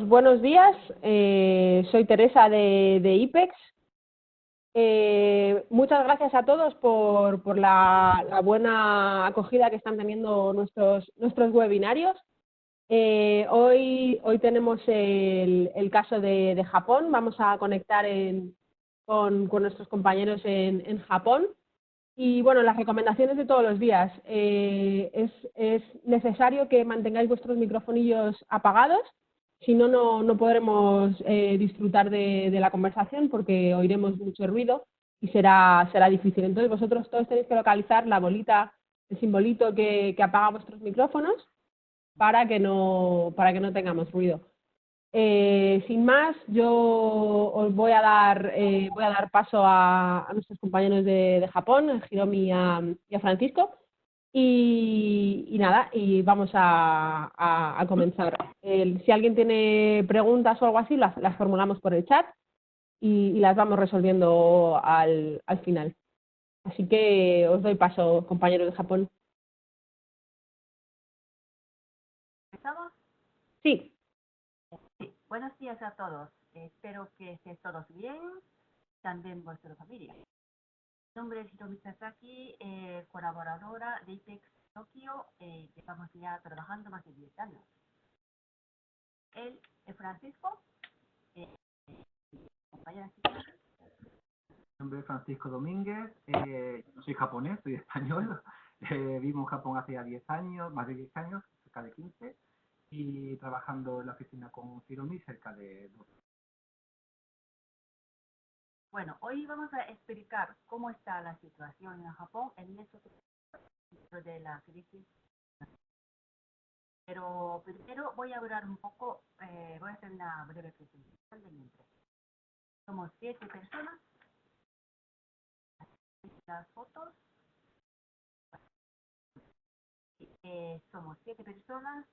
buenos días. Soy Teresa de IPEX. Muchas gracias a todos por la buena acogida que están teniendo nuestros webinarios. Hoy tenemos el caso de Japón. Vamos a conectar con nuestros compañeros en Japón. Y bueno, las recomendaciones de todos los días. Es necesario que mantengáis vuestros microfonillos apagados, si no, no podremos disfrutar de la conversación porque oiremos mucho ruido y será difícil. Entonces vosotros todos tenéis que localizar la bolita, el simbolito que apaga vuestros micrófonos para que no tengamos ruido. Sin más, yo os voy a dar paso a nuestros compañeros de Japón, a Hiromi y a Francisco, y nada, y vamos a comenzar. Si alguien tiene preguntas o algo así, las formulamos por el chat y las vamos resolviendo al final. Así que os doy paso, compañeros de Japón. ¿Empezamos? Sí. Sí. Buenos días a todos. Espero que estén todos bien, también vuestra familia. Mi nombre es Hiromi Sasaki, colaboradora de IPEX Tokio. Llevamos ya trabajando más de 10 años. Él es Francisco, compañera. Mi nombre es Francisco Domínguez, no soy japonés, soy español. Vivo en Japón hace ya 10 años, más de 10 años, cerca de 15, y trabajando en la oficina con Hiromi cerca de 12. Bueno, hoy vamos a explicar cómo está la situación en Japón en estos de la crisis. Pero primero voy a hablar un poco, voy a hacer una breve presentación de mi empresa. Somos 7 personas. Las fotos. Somos 7 personas,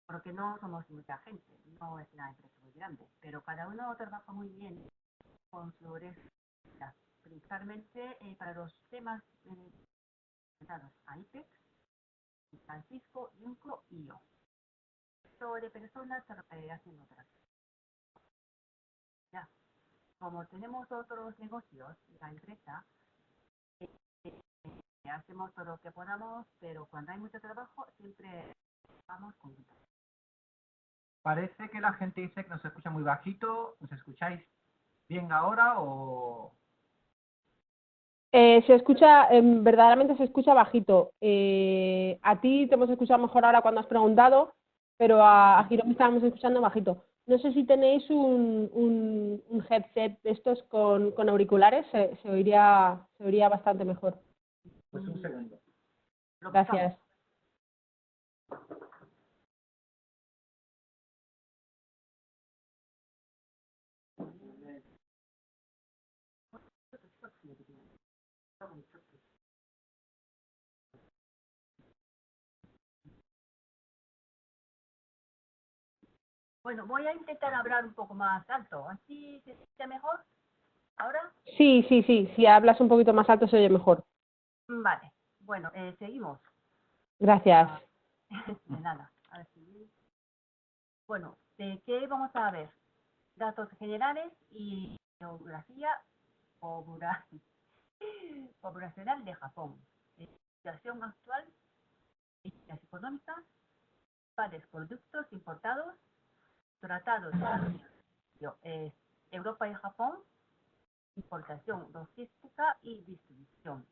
porque no somos mucha gente, no es una empresa muy grande, pero cada uno trabaja muy bien con su responsabilidad, principalmente para los temas relacionados a IPEX, Francisco, Junko y yo. Esto de personas haciendo otras. Ya, como tenemos otros negocios, la empresa, hacemos todo lo que podamos, pero cuando hay mucho trabajo siempre vamos con un trabajo. Parece que la gente dice que nos escucha muy bajito. ¿Nos escucháis bien ahora o...? Se escucha, verdaderamente se escucha bajito. A ti te hemos escuchado mejor ahora cuando has preguntado, pero a Hiromi estábamos escuchando bajito. No sé si tenéis un headset de estos con auriculares, se oiría bastante mejor. Pues un segundo. Gracias. Bueno, voy a intentar hablar un poco más alto, ¿así se escucha mejor? ¿Ahora? Sí, si hablas un poquito más alto se oye mejor. Vale, bueno, seguimos. Gracias. De nada. A ver si... Bueno, ¿de qué vamos a ver? Datos generales y geografía poblacional de Japón. Situación actual, políticas económicas, principales productos importados, tratados Europa y Japón, importación, logística y distribución.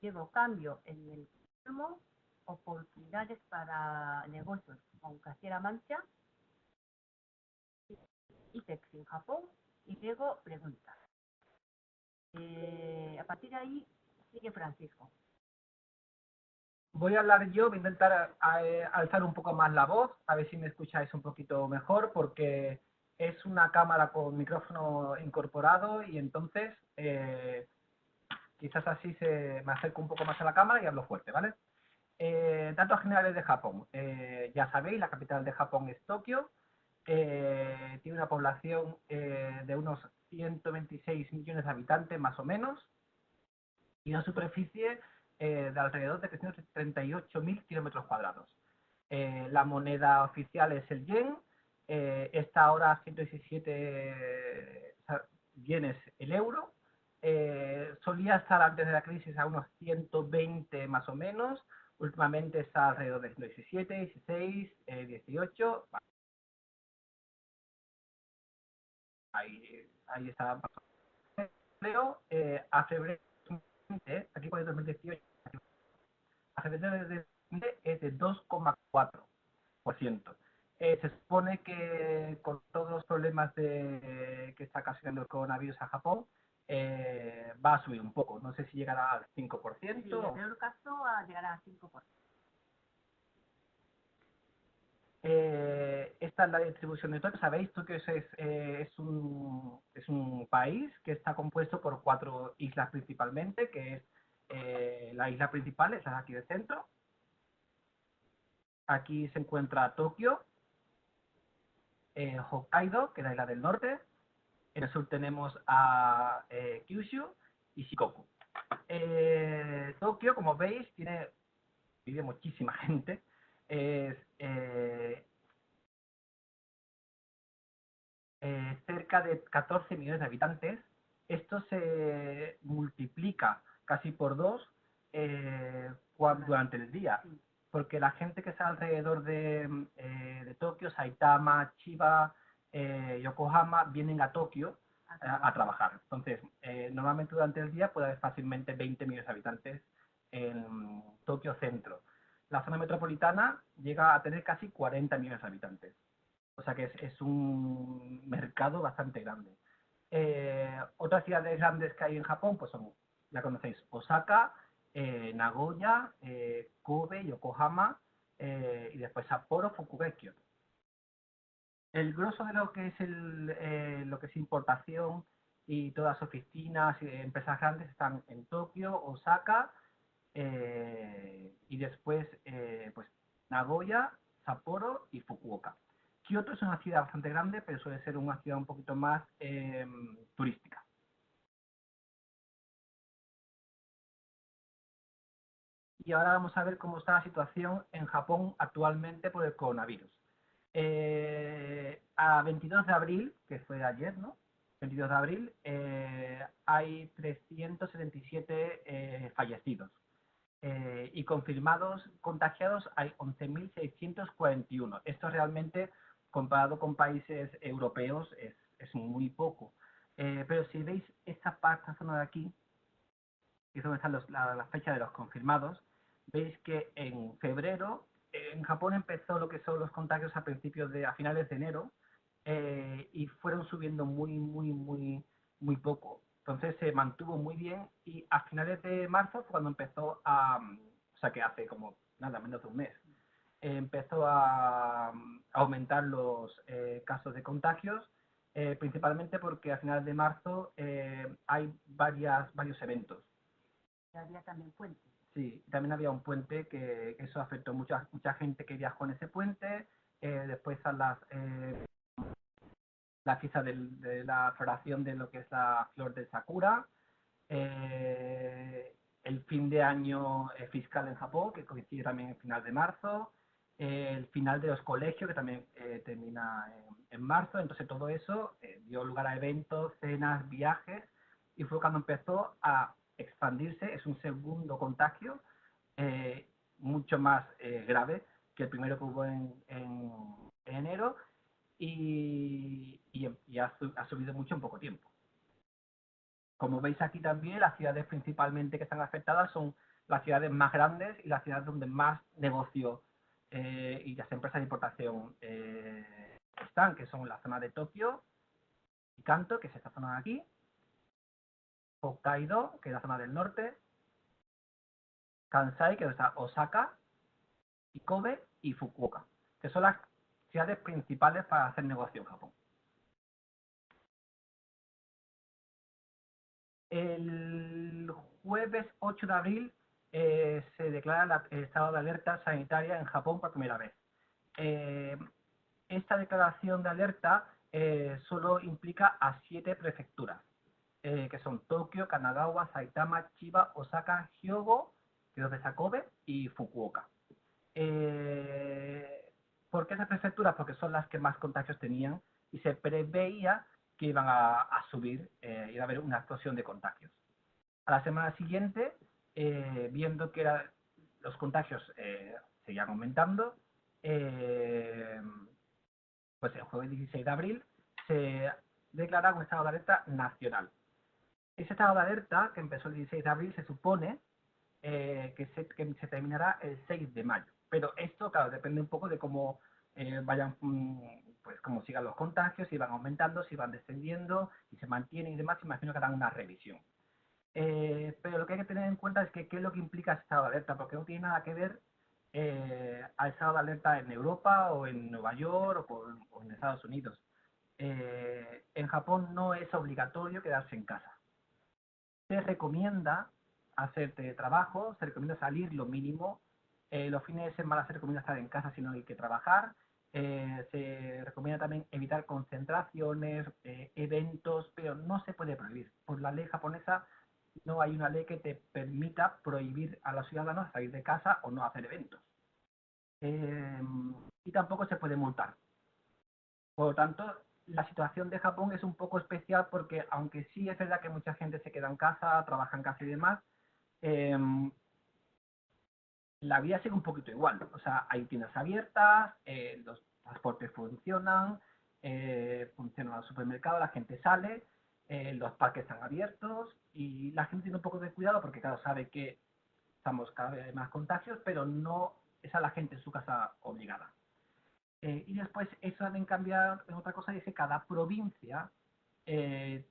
Luego cambio en el consumo, oportunidades para negocios con Castilla-Mancha, IPEX en Japón y luego preguntas. A partir de ahí sigue Francisco. Voy a hablar yo, voy a intentar alzar un poco más la voz, a ver si me escucháis un poquito mejor, porque es una cámara con micrófono incorporado y entonces quizás así me acerco un poco más a la cámara y hablo fuerte, ¿vale? Datos generales de Japón. Ya sabéis, la capital de Japón es Tokio. Tiene una población de unos 126 millones de habitantes, más o menos, y una superficie de alrededor de 338.000 kilómetros cuadrados. La moneda oficial es el yen. Está ahora a 117 yenes el euro. Solía estar antes de la crisis a unos 120 más o menos. Últimamente está alrededor de 117, 16, 18. Ahí está. A febrero, aquí pone 2018, a febrero de 2020 es de 2,4%. Se supone que con todos los problemas que está ocasionando el coronavirus a Japón, va a subir un poco. No sé si llegará al 5%. Sí, en el peor caso llegará a 5%. Esta es la distribución de Tokio. Sabéis, Tokio es un país que está compuesto por 4 islas principalmente, que es la isla principal, esa es aquí del centro. Aquí se encuentra Tokio, Hokkaido, que es la isla del norte. En el sur tenemos a Kyushu y Shikoku. Tokio, como veis, vive muchísima gente. Es cerca de 14 millones de habitantes. Esto se multiplica casi por 2 durante el día, porque la gente que está alrededor de Tokio, Saitama, Chiba, Yokohama, vienen a Tokio a trabajar. Entonces, normalmente durante el día puede haber fácilmente 20 millones de habitantes en Tokio centro. La zona metropolitana llega a tener casi 40 millones de habitantes. O sea que es un mercado bastante grande. Otras ciudades grandes que hay en Japón, pues son, ya conocéis, Osaka, Nagoya, Kobe, Yokohama, y después Sapporo, Fukuoka y Kyoto. El grosso de lo que es importación y todas las oficinas y empresas grandes están en Tokio, Osaka, y después pues Nagoya, Sapporo y Fukuoka. Kioto es una ciudad bastante grande, pero suele ser una ciudad un poquito más turística. Y ahora vamos a ver cómo está la situación en Japón actualmente por el coronavirus. A 22 de abril, que fue ayer, ¿no? 22 de abril, hay 377 fallecidos. Y confirmados contagiados hay 11.641. Esto realmente, comparado con países europeos, es muy poco. Pero si veis esta zona de aquí, que es donde están la fecha de los confirmados, veis que en febrero en Japón empezó lo que son los contagios a finales de enero, y fueron subiendo muy poco. Entonces se mantuvo muy bien y a finales de marzo fue cuando empezó o sea que hace como nada menos de un mes, empezó a aumentar los casos de contagios, principalmente porque a finales de marzo hay varios eventos. Había también puente. Sí, también había un puente que eso afectó mucha gente que viajó en ese puente. Después a la fiesta de la floración de lo que es la flor del Sakura. El fin de año fiscal en Japón, que coincide también en final de marzo. El final de los colegios, que también termina en marzo. Entonces todo eso dio lugar a eventos, cenas, viajes, y fue cuando empezó a expandirse. Es un segundo contagio, mucho más grave que el primero que hubo en enero, y ha subido mucho en poco tiempo. Como veis aquí también, las ciudades principalmente que están afectadas son las ciudades más grandes y las ciudades donde más negocio y las empresas de importación están, que son la zona de Tokio y Kanto, que es esta zona de aquí, Hokkaido, que es la zona del norte, Kansai, que está Osaka, y Kobe y Fukuoka, que son las ciudades principales para hacer negocio en Japón. El jueves 8 de abril se declara el estado de alerta sanitaria en Japón por primera vez. Esta declaración de alerta solo implica a 7 prefecturas, que son Tokio, Kanagawa, Saitama, Chiba, Osaka, Hyogo, que es donde está Kobe, y Fukuoka. ¿Por qué esas prefecturas? Porque son las que más contagios tenían y se preveía que iban a subir, iba a haber una explosión de contagios. A la semana siguiente, viendo que los contagios seguían aumentando, pues el jueves 16 de abril se declara un estado de alerta nacional. Ese estado de alerta, que empezó el 16 de abril, se supone que se terminará el 6 de mayo. Pero esto, claro, depende un poco de cómo vayan, pues cómo sigan los contagios, si van aumentando, si van descendiendo, si se mantienen y demás. Imagino que harán una revisión. Pero lo que hay que tener en cuenta es que qué es lo que implica ese estado de alerta, porque no tiene nada que ver al estado de alerta en Europa o en Nueva York o en Estados Unidos. En Japón no es obligatorio quedarse en casa. Se recomienda hacer teletrabajo, se recomienda salir lo mínimo. Los fines de semana se recomienda estar en casa si no hay que trabajar. Se recomienda también evitar concentraciones, eventos, pero no se puede prohibir. Por la ley japonesa no hay una ley que te permita prohibir a los ciudadanos salir de casa o no hacer eventos. Y tampoco se puede multar. Por lo tanto, la situación de Japón es un poco especial porque, aunque sí es verdad que mucha gente se queda en casa, trabaja en casa y demás, eh, la vida sigue un poquito igual. O sea, hay tiendas abiertas, los transportes funcionan, funcionan los supermercados, la gente sale, los parques están abiertos y la gente tiene un poco de cuidado porque, claro, sabe que estamos cada vez más contagios, pero no es a la gente en su casa obligada. Y después eso también cambia en otra cosa, dice cada provincia, eh,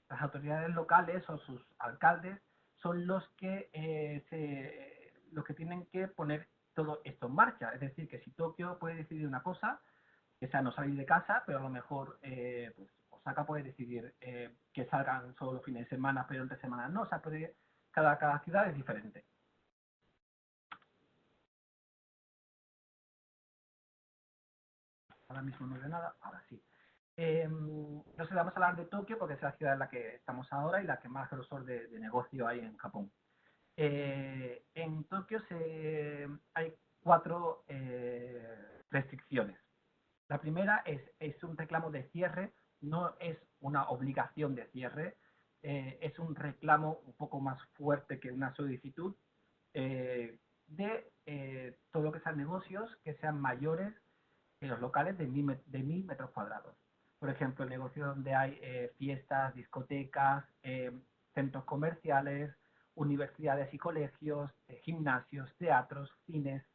las autoridades locales o sus alcaldes son los que tienen que poner todo esto en marcha. Es decir, que si Tokio puede decidir una cosa, que sea no salir de casa, pero a lo mejor pues Osaka puede decidir que salgan solo los fines de semana, pero entre semanas no. O sea, cada ciudad es diferente. Ahora mismo no veo nada, ahora sí. Entonces vamos a hablar de Tokio porque es la ciudad en la que estamos ahora y la que más grosor de negocio hay en Japón. En Tokio hay 4 restricciones. La primera es un reclamo de cierre, no es una obligación de cierre, es un reclamo un poco más fuerte que una solicitud de todo lo que sean negocios que sean mayores en los locales de 1000 metros cuadrados. Por ejemplo, el negocio donde hay fiestas, discotecas, centros comerciales, universidades y colegios, gimnasios, teatros, cines,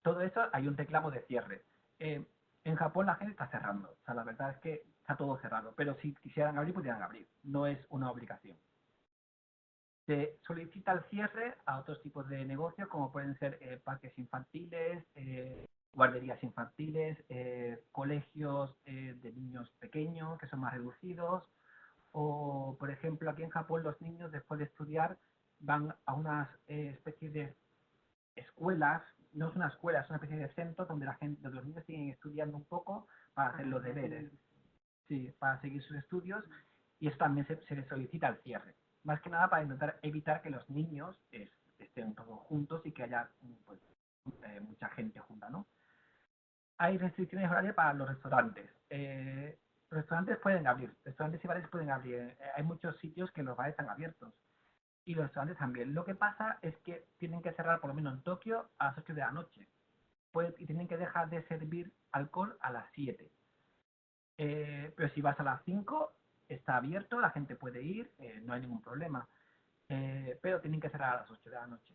todo eso hay un reclamo de cierre. En Japón la gente está cerrando, o sea, la verdad es que está todo cerrado, pero si quisieran abrir, pudieran abrir, no es una obligación. Se solicita el cierre a otros tipos de negocios, como pueden ser parques infantiles, guarderías infantiles, colegios de niños pequeños, que son más reducidos, o, por ejemplo, aquí en Japón los niños después de estudiar van a unas especies de escuelas, no es una escuela, es una especie de centro donde donde los niños siguen estudiando un poco para hacer los deberes, sí, para seguir sus estudios, y eso también se les solicita el cierre. Más que nada para intentar evitar que los niños estén todos juntos y que haya pues, mucha gente junta, ¿no? Hay restricciones horarias para los restaurantes. Los restaurantes pueden abrir, restaurantes y bares pueden abrir. Hay muchos sitios que los bares están abiertos y los restaurantes también. Lo que pasa es que tienen que cerrar, por lo menos en Tokio, a las 8 de la noche. Y tienen que dejar de servir alcohol a las 7. Pero si vas a las 5, está abierto, la gente puede ir, no hay ningún problema. Pero tienen que cerrar a las 8 de la noche.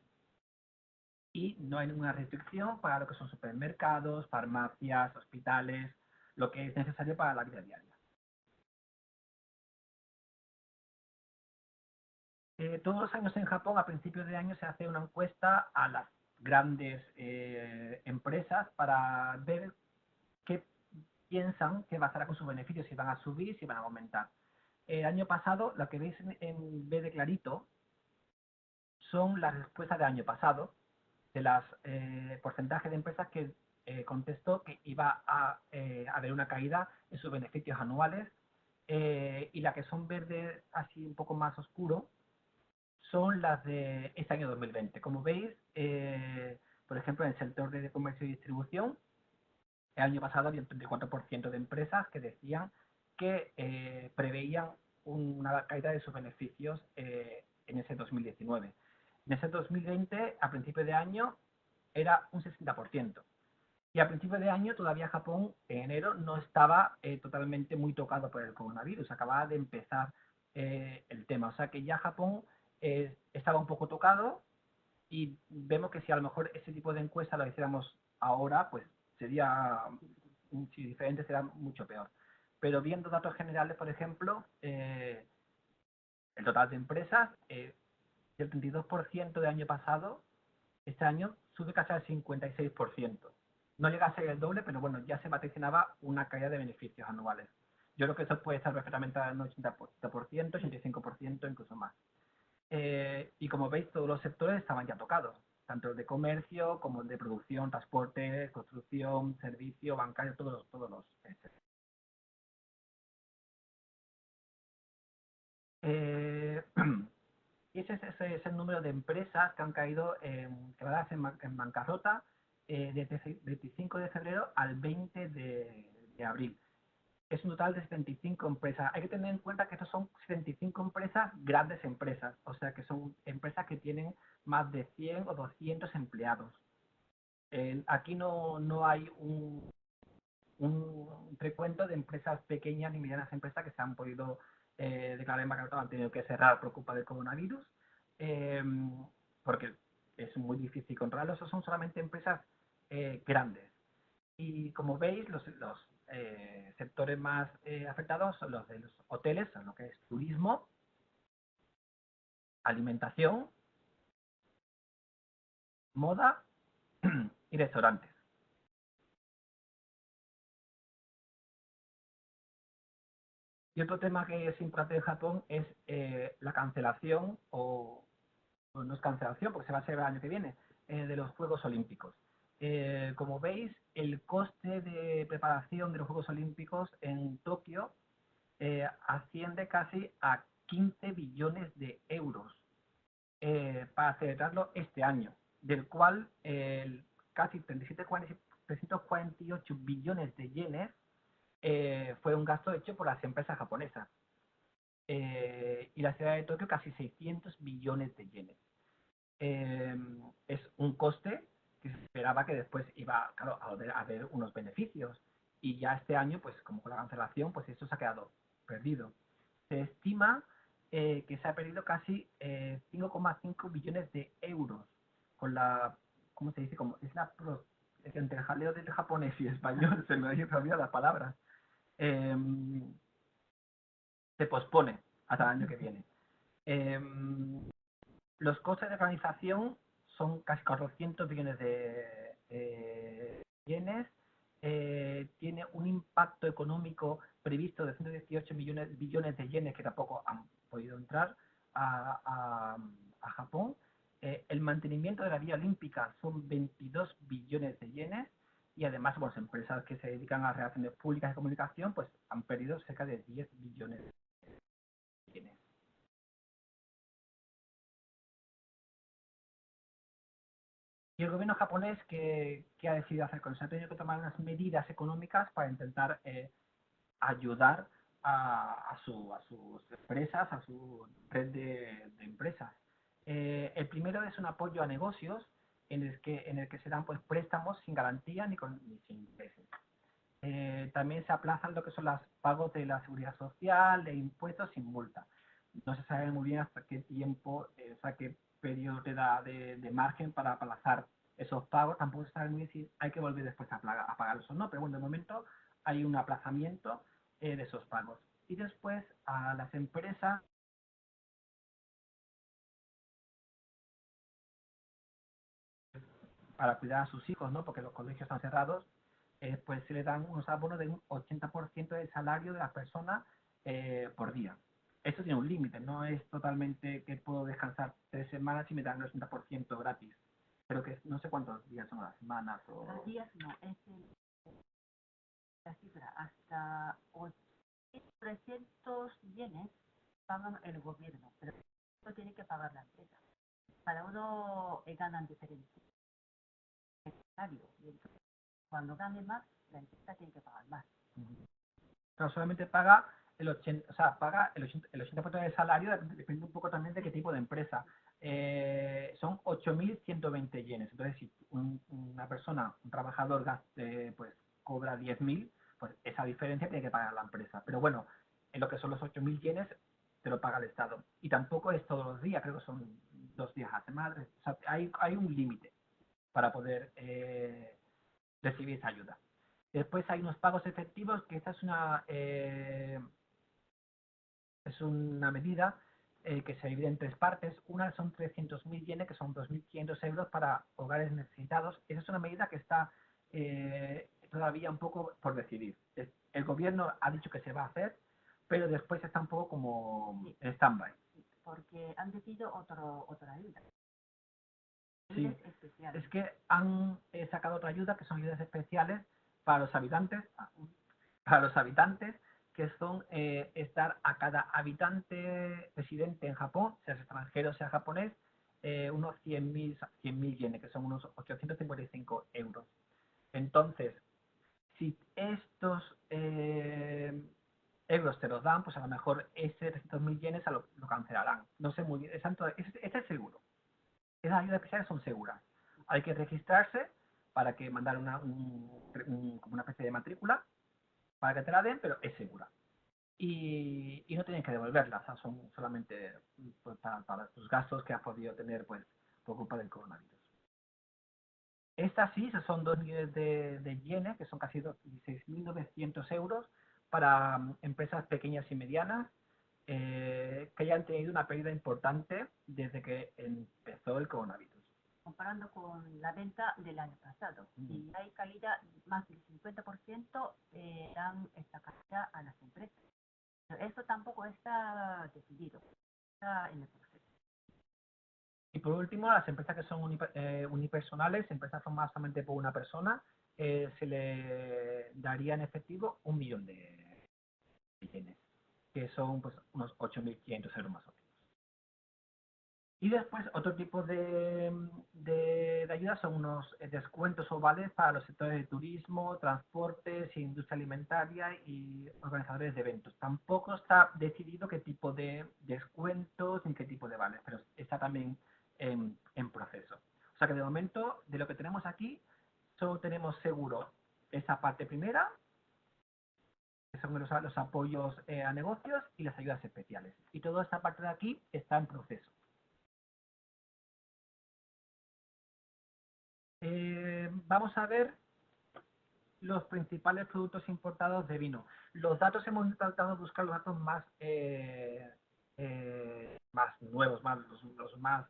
Y no hay ninguna restricción para lo que son supermercados, farmacias, hospitales, lo que es necesario para la vida diaria. Todos los años en Japón, a principios de año, se hace una encuesta a las grandes empresas para ver qué piensan que pasará con sus beneficios, si van a subir, si van a aumentar. El año pasado, lo que veis en verde clarito son las respuestas del año pasado, de las porcentajes de empresas que contestó que iba a haber una caída en sus beneficios anuales, y las que son verdes así un poco más oscuro son las de este año 2020. Como veis, Por ejemplo, en el sector de comercio y distribución, el año pasado había un 34% de empresas que decían que preveían una caída de sus beneficios en ese 2019. En ese 2020, a principio de año, era un 60%. Y a principio de año todavía Japón, en enero, no estaba totalmente muy tocado por el coronavirus. Acababa de empezar el tema. O sea que ya Japón estaba un poco tocado y vemos que si a lo mejor ese tipo de encuesta lo hiciéramos ahora, pues sería, si diferente, será mucho peor. Pero viendo datos generales, por ejemplo, el total de empresas, del 32% del año pasado, este año sube casi al 56%. No llega a ser el doble, pero bueno, ya se vaticinaba una caída de beneficios anuales. Yo creo que eso puede estar perfectamente en un 80%, 85%, incluso más. Y como veis, todos los sectores estaban ya tocados, tanto el de comercio como el de producción, transporte, construcción, servicio, bancario, todos los sectores. Y ese es el número de empresas que han caído, quedadas en bancarrota desde el 25 de febrero al 20 de abril. Es un total de 75 empresas. Hay que tener en cuenta que estos son 75 empresas, grandes empresas, o sea que son empresas que tienen más de 100 o 200 empleados. Aquí no hay un recuento de empresas pequeñas ni medianas empresas que se han podido declarar en bancarrota o han tenido que cerrar por culpa del coronavirus, eh, porque es muy difícil controlarlos. Esos son solamente empresas grandes. Y como veis, los sectores más afectados son los de los hoteles, son lo que es turismo, alimentación, moda y restaurantes. Y otro tema que es importante en Japón es la cancelación, o no es cancelación, porque se va a hacer el año que viene, de los Juegos Olímpicos. Como veis, el coste de preparación de los Juegos Olímpicos en Tokio asciende casi a 15 billones de euros para celebrarlo este año, del cual casi 348 billones de yenes fue un gasto hecho por las empresas japonesas. Y la ciudad de Tokio casi 600 billones de yenes. Es un coste que se esperaba que después iba, claro, a haber unos beneficios. Y ya este año, pues como con la cancelación, pues esto se ha quedado perdido. Se estima que se ha perdido casi 5,5 billones de euros con la, ¿cómo se dice? Como es la entre el jaleo del japonés y español, se me olvidan las palabras. Eh, Se pospone hasta el año que viene. Eh, los costes de organización son casi 400 billones de yenes. Tiene un impacto económico previsto de 118 billones de yenes que tampoco han podido entrar a Japón. El mantenimiento de la vía olímpica son 22 billones de yenes y además las empresas que se dedican a relaciones públicas y comunicación pues han perdido cerca de 10 billones de yenes. Y el gobierno japonés, ¿qué ha decidido hacer con eso? Ha tenido que tomar unas medidas económicas para intentar ayudar a sus empresas, a su red de empresas. El primero es un apoyo a negocios en el que se dan pues, préstamos sin garantía ni sin intereses. También se aplazan lo que son los pagos de la seguridad social, de impuestos sin multa. No se sabe muy bien hasta qué tiempo, hasta qué periodo te da de margen para aplazar esos pagos. Tampoco se sabe muy bien si hay que volver después a pagarlos o no, pero bueno, de momento hay un aplazamiento de esos pagos. Y después a las empresas para cuidar a sus hijos, ¿no? Porque los colegios están cerrados, pues se le dan unos abonos de un 80% del salario de las personas por día. Esto tiene un límite, no es totalmente que puedo descansar 3 semanas y me dan el 80% gratis. Pero que no sé cuántos días son las semanas o... Los días no, es la cifra. Hasta 300 yenes pagan el gobierno, pero no tiene que pagar la empresa. Cada uno ganan diferente. salario. Y entonces, cuando gane más, la empresa tiene que pagar más. Pero solamente paga el 80%, o sea, paga el 80% del salario, depende un poco también de qué tipo de empresa. Son 8.120 yenes. Entonces, si una persona, un trabajador, pues cobra 10.000, pues esa diferencia tiene que pagar la empresa. Pero bueno, en lo que son los 8.000 yenes, te lo paga el Estado. Y tampoco es todos los días, creo que son 2 días a la semana. O sea, hay un límite para poder recibir esa ayuda. Después hay unos pagos efectivos, que esta es una medida que se divide en 3 partes. Una son 300.000 yenes, que son 2.500 euros para hogares necesitados. Esa es una medida que está todavía un poco por decidir. El gobierno ha dicho que se va a hacer, pero después está un poco como en stand-by. Porque han decidido otra ayuda. Sí, Ayudas especiales. es que han sacado otra ayuda, que son ayudas especiales para los habitantes, que son estar a cada habitante residente en Japón, sea extranjero, sea japonés, unos 100.000 yenes, que son unos 855 euros. Entonces, si estos euros te los dan, pues a lo mejor ese 300.000 yenes lo cancelarán. No sé muy bien, este es seguro. Esas ayudas especiales son seguras. Hay que registrarse para que mandar como una especie de matrícula para que te la den, pero es segura. Y no tienes que devolverla, o sea, son solamente pues, para tus gastos que has podido tener pues, por culpa del coronavirus. Estas sí, son 2 millones de yenes, que son casi 16.900 euros para empresas pequeñas y medianas que hayan tenido una pérdida importante desde que empezó el coronavirus. Comparando con la venta del año pasado. Si hay caída, más del 50% dan esta caída a las empresas. Pero eso tampoco está decidido, está en el proceso. Y por último, las empresas que son unipersonales, empresas solamente por una persona, se le daría en efectivo 1 millón de yenes, que son pues, unos 8.500 euros más o menos. Y después, otro tipo de ayudas son unos descuentos o vales para los sectores de turismo, transportes, industria alimentaria y organizadores de eventos. Tampoco está decidido qué tipo de descuentos ni qué tipo de vales, pero está también en proceso. O sea que de momento, de lo que tenemos aquí, solo tenemos seguro esa parte primera, que son los apoyos a negocios y las ayudas especiales. Y toda esta parte de aquí está en proceso. Vamos a ver los principales productos importados de vino. Los datos hemos tratado de buscar los datos más nuevos, los más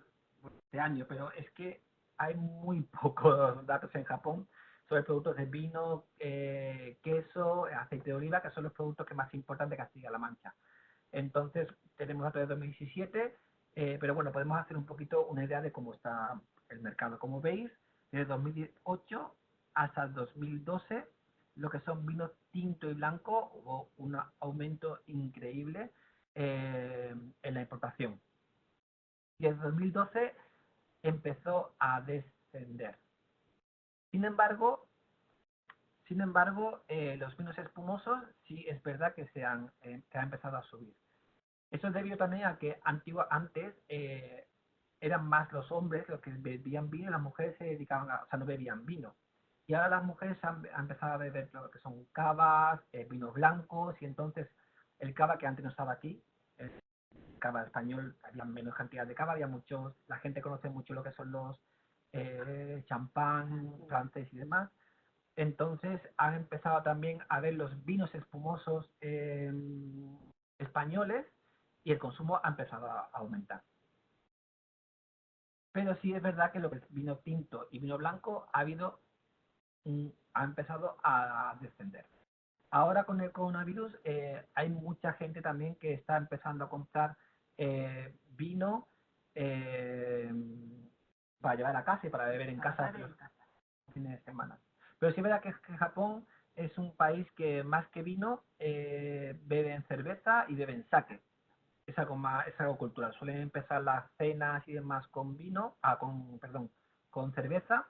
de año, pero es que hay muy pocos datos en Japón sobre productos de vino, queso, aceite de oliva, que son los productos que más importan de Castilla-La Mancha. Entonces, tenemos datos de 2017, pero bueno, podemos hacer un poquito una idea de cómo está el mercado. Como veis, desde 2008 hasta el 2012, lo que son vinos tinto y blanco, hubo un aumento increíble en la importación. Y desde 2012 empezó a descender. Sin embargo, los vinos espumosos sí es verdad que que ha empezado a subir. Eso es debido también a que antes eran más los hombres los que bebían vino y las mujeres se dedicaban o sea, no bebían vino. Y ahora las mujeres han empezado a beber lo que son cavas, vinos blancos, y entonces el cava que antes no estaba aquí, el cava español, había menos cantidad de cava, la gente conoce mucho lo que son los champán, francés y demás. Entonces han empezado también a ver los vinos espumosos españoles y el consumo ha empezado a aumentar. Pero sí es verdad que lo que es vino tinto y vino blanco ha empezado a descender. Ahora con el coronavirus hay mucha gente también que está empezando a comprar vino para llevar a casa y para beber en casa los fines de semana. Pero sí es verdad que Japón es un país que más que vino beben cerveza y beben sake. Es algo cultural. Suelen empezar las cenas y demás con con cerveza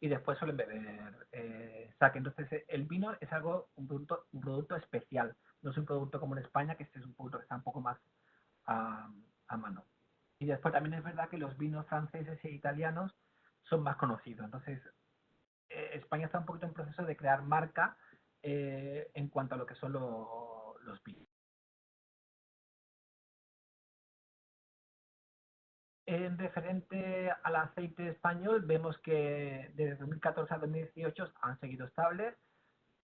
y después suelen beber sake. Entonces el vino es un producto especial, no es un producto como en España, que este es un producto que está un poco más a mano. Y después también es verdad que los vinos franceses e italianos son más conocidos. Entonces España está un poquito en proceso de crear marca en cuanto a lo que son los vinos. En referente al aceite español, vemos que desde 2014 a 2018 han seguido estables,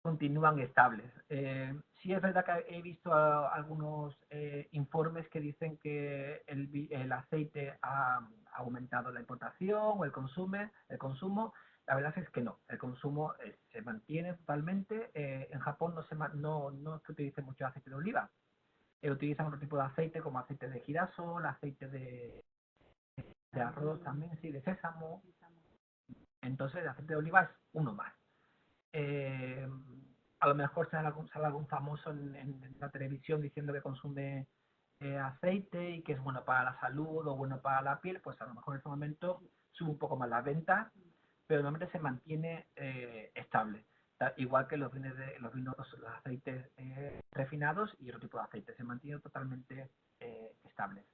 continúan estables. Sí es verdad que he visto algunos informes que dicen que el aceite ha aumentado la importación o el consumo. La verdad es que no, el consumo se mantiene totalmente. En Japón no se utiliza mucho aceite de oliva. Utilizan otro tipo de aceite como aceite de girasol, aceite de arroz también, sí, de sésamo. Entonces el aceite de oliva es uno más. Eh, a lo mejor sale algún famoso en la televisión diciendo que consume aceite y que es bueno para la salud o bueno para la piel, pues a lo mejor en ese momento sube un poco más las ventas, pero normalmente se mantiene estable. Igual que los aceites refinados y otro tipo de aceite, se mantiene totalmente estable.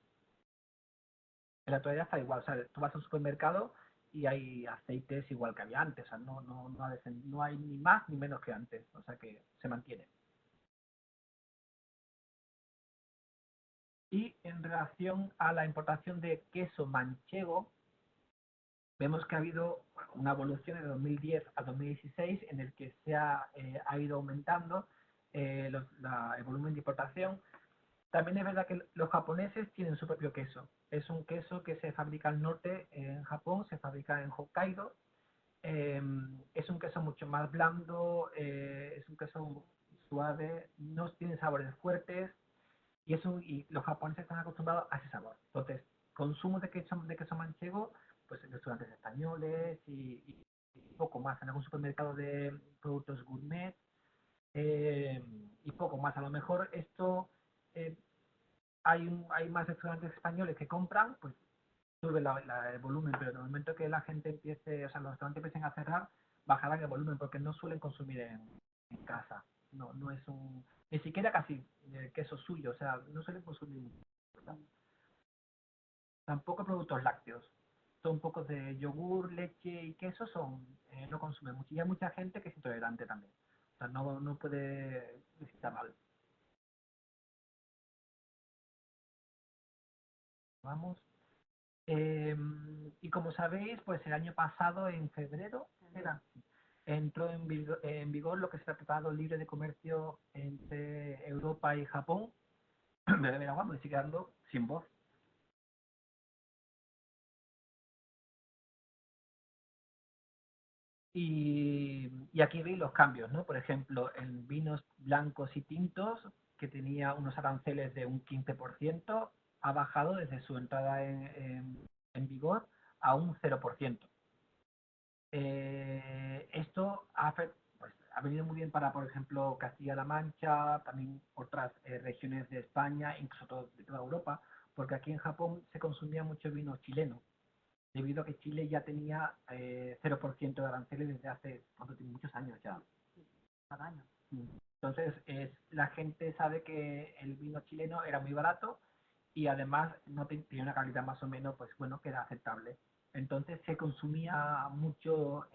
En la actualidad está igual, o sea, tú vas a un supermercado y hay aceites igual que había antes, o sea, no hay ni más ni menos que antes, o sea que se mantiene. Y en relación a la importación de queso manchego, vemos que ha habido una evolución de 2010 a 2016 en el que ha ido aumentando el volumen de importación. También es verdad que los japoneses tienen su propio queso. Es un queso que se fabrica al norte en Japón, se fabrica en Hokkaido. Es un queso mucho más blando, es un queso suave, no tiene sabores fuertes y los japoneses están acostumbrados a ese sabor. Entonces, consumo de queso manchego, pues en restaurantes españoles y poco más, en algún supermercado de productos gourmet y poco más. A lo mejor esto eh, hay más restaurantes españoles que compran, pues sube el volumen, pero en el momento que la gente empiece, o sea, los restaurantes empiecen a cerrar, bajarán el volumen porque no suelen consumir en casa. No es ni siquiera casi queso suyo, o sea, no suelen consumir mucho. Tampoco productos lácteos. Son pocos de yogur, leche y queso, no consumen mucho. Y hay mucha gente que es intolerante también. O sea, no puede visitar mal. Vamos. Y como sabéis, pues el año pasado, en febrero, entró en vigor lo que es el Tratado Libre de Comercio entre Europa y Japón. Me voy a agua, me estoy quedando sin voz. Y aquí veis los cambios, ¿no? Por ejemplo, en vinos blancos y tintos, que tenía unos aranceles de un 15%, ha bajado desde su entrada en vigor a un 0%. Esto pues, ha venido muy bien para, por ejemplo, Castilla-La Mancha, también otras regiones de España, incluso de toda Europa, porque aquí en Japón se consumía mucho vino chileno, debido a que Chile ya tenía 0% de aranceles desde hace muchos años ya. Cada año. Entonces, la gente sabe que el vino chileno era muy barato y además no tenía una calidad más o menos, pues bueno, que era aceptable. Entonces se consumía mucho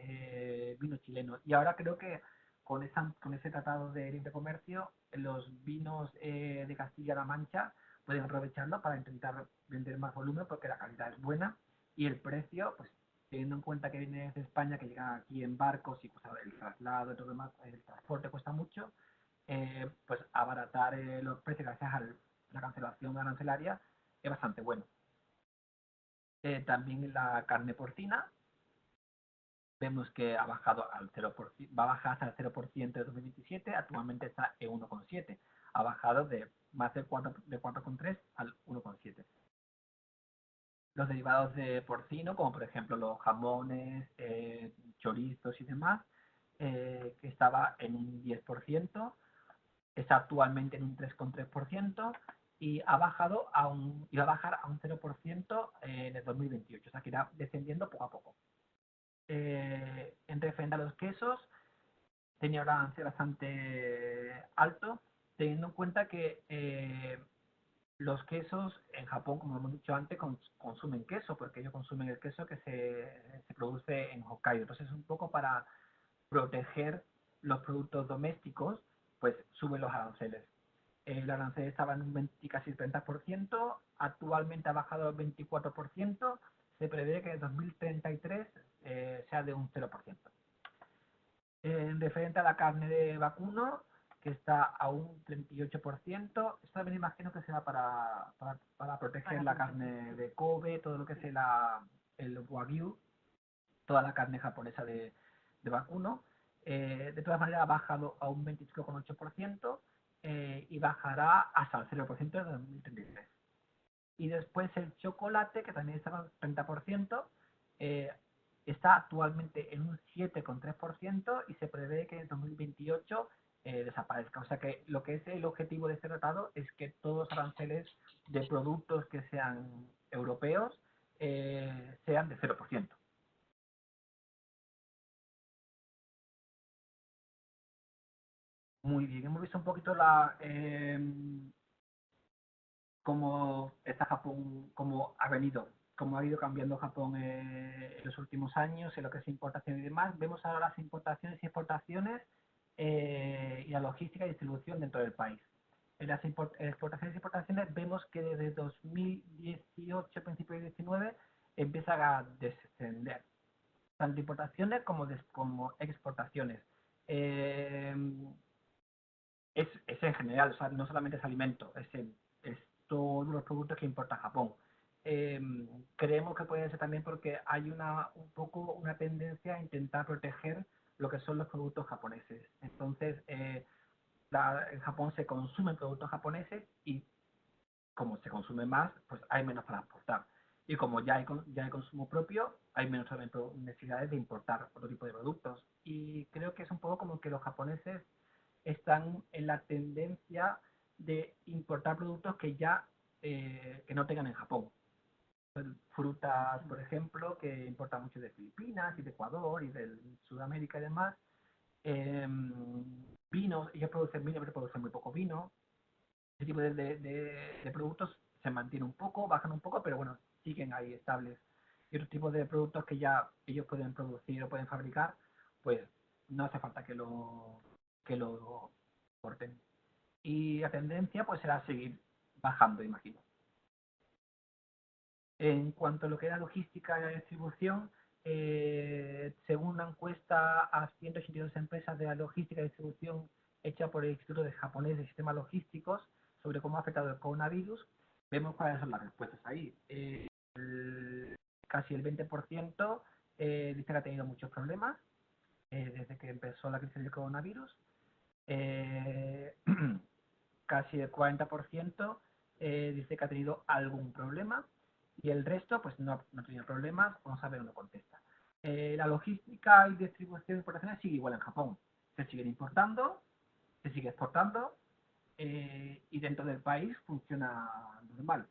vino chileno. Y ahora creo que con ese tratado de libre comercio, los vinos de Castilla-La Mancha pueden aprovecharlo para intentar vender más volumen porque la calidad es buena y el precio, pues teniendo en cuenta que viene desde España, que llega aquí en barcos y pues el traslado y todo lo demás, el transporte cuesta mucho, pues abaratar los precios gracias a la cancelación arancelaria es bastante bueno. También la carne porcina, vemos que ha bajado al 0%, va a bajar hasta el 0% de 2027, actualmente está en 1,7, ha bajado de más de 4,3 al 1,7. Los derivados de porcino, como por ejemplo los jamones, chorizos y demás, que estaba en un 10%, está actualmente en un 3,3% y iba a bajar a un 0% en el 2028, o sea que irá descendiendo poco a poco. En referente a los quesos, tenía un avance bastante alto, teniendo en cuenta que los quesos en Japón, como hemos dicho antes, consumen queso, porque ellos consumen el queso que se produce en Hokkaido. Entonces, un poco para proteger los productos domésticos, pues suben los aranceles. El arancel estaba en un 20, casi 30%, actualmente ha bajado al 24%, se prevé que en 2033 sea de un 0%. En referente a la carne de vacuno, que está a un 38%, esto también imagino que será para proteger la carne de Kobe, todo lo que es el Wagyu, toda la carne japonesa de vacuno. De todas maneras ha bajado a un 25,8% y bajará hasta el 0% en 2033. Y después el chocolate, que también estaba al 30%, está actualmente en un 7,3% y se prevé que en 2028 desaparezca. O sea que lo que es el objetivo de este tratado es que todos los aranceles de productos que sean europeos sean de 0%. Muy bien, hemos visto un poquito cómo está Japón, cómo ha ido cambiando Japón en los últimos años, en lo que es importación y demás. Vemos ahora las importaciones y exportaciones y la logística y distribución dentro del país. En las exportaciones y importaciones vemos que desde 2018, principio de 2019, empiezan a descender, tanto importaciones como exportaciones. Eh, es en general, o sea, no solamente es alimento, es todos los productos que importa Japón. Eh, Creemos que puede ser también porque hay un poco una tendencia a intentar proteger lo que son los productos japoneses. Entonces, en Japón se consumen productos japoneses y como se consume más, pues hay menos para exportar. Y como ya hay consumo propio, hay menos necesidades de importar otro tipo de productos. Y creo que es un poco como que los japoneses están en la tendencia de importar productos que no tengan en Japón. Frutas, por ejemplo, que importan mucho de Filipinas y de Ecuador y de Sudamérica y demás. Eh, Vinos, ellos producen vino, pero producen muy poco vino. Ese tipo de productos se mantiene un poco, bajan un poco, pero bueno, siguen ahí estables. Y otros tipos de productos que ya ellos pueden producir o pueden fabricar, pues no hace falta que lo corten. Y la tendencia pues será seguir bajando, imagino. En cuanto a lo que era logística y la distribución, según una encuesta a 182 empresas de la logística y distribución hecha por el Instituto de Japonés de Sistemas Logísticos sobre cómo ha afectado el coronavirus, vemos cuáles son las respuestas ahí. Casi el 20% dice que ha tenido muchos problemas desde que empezó la crisis del coronavirus. Eh, Casi el 40% dice que ha tenido algún problema y el resto pues no ha tenido problemas o no sabe o no contesta. La logística y distribución de importaciones sigue igual en Japón. Se siguen importando, se sigue exportando y dentro del país funciona normal.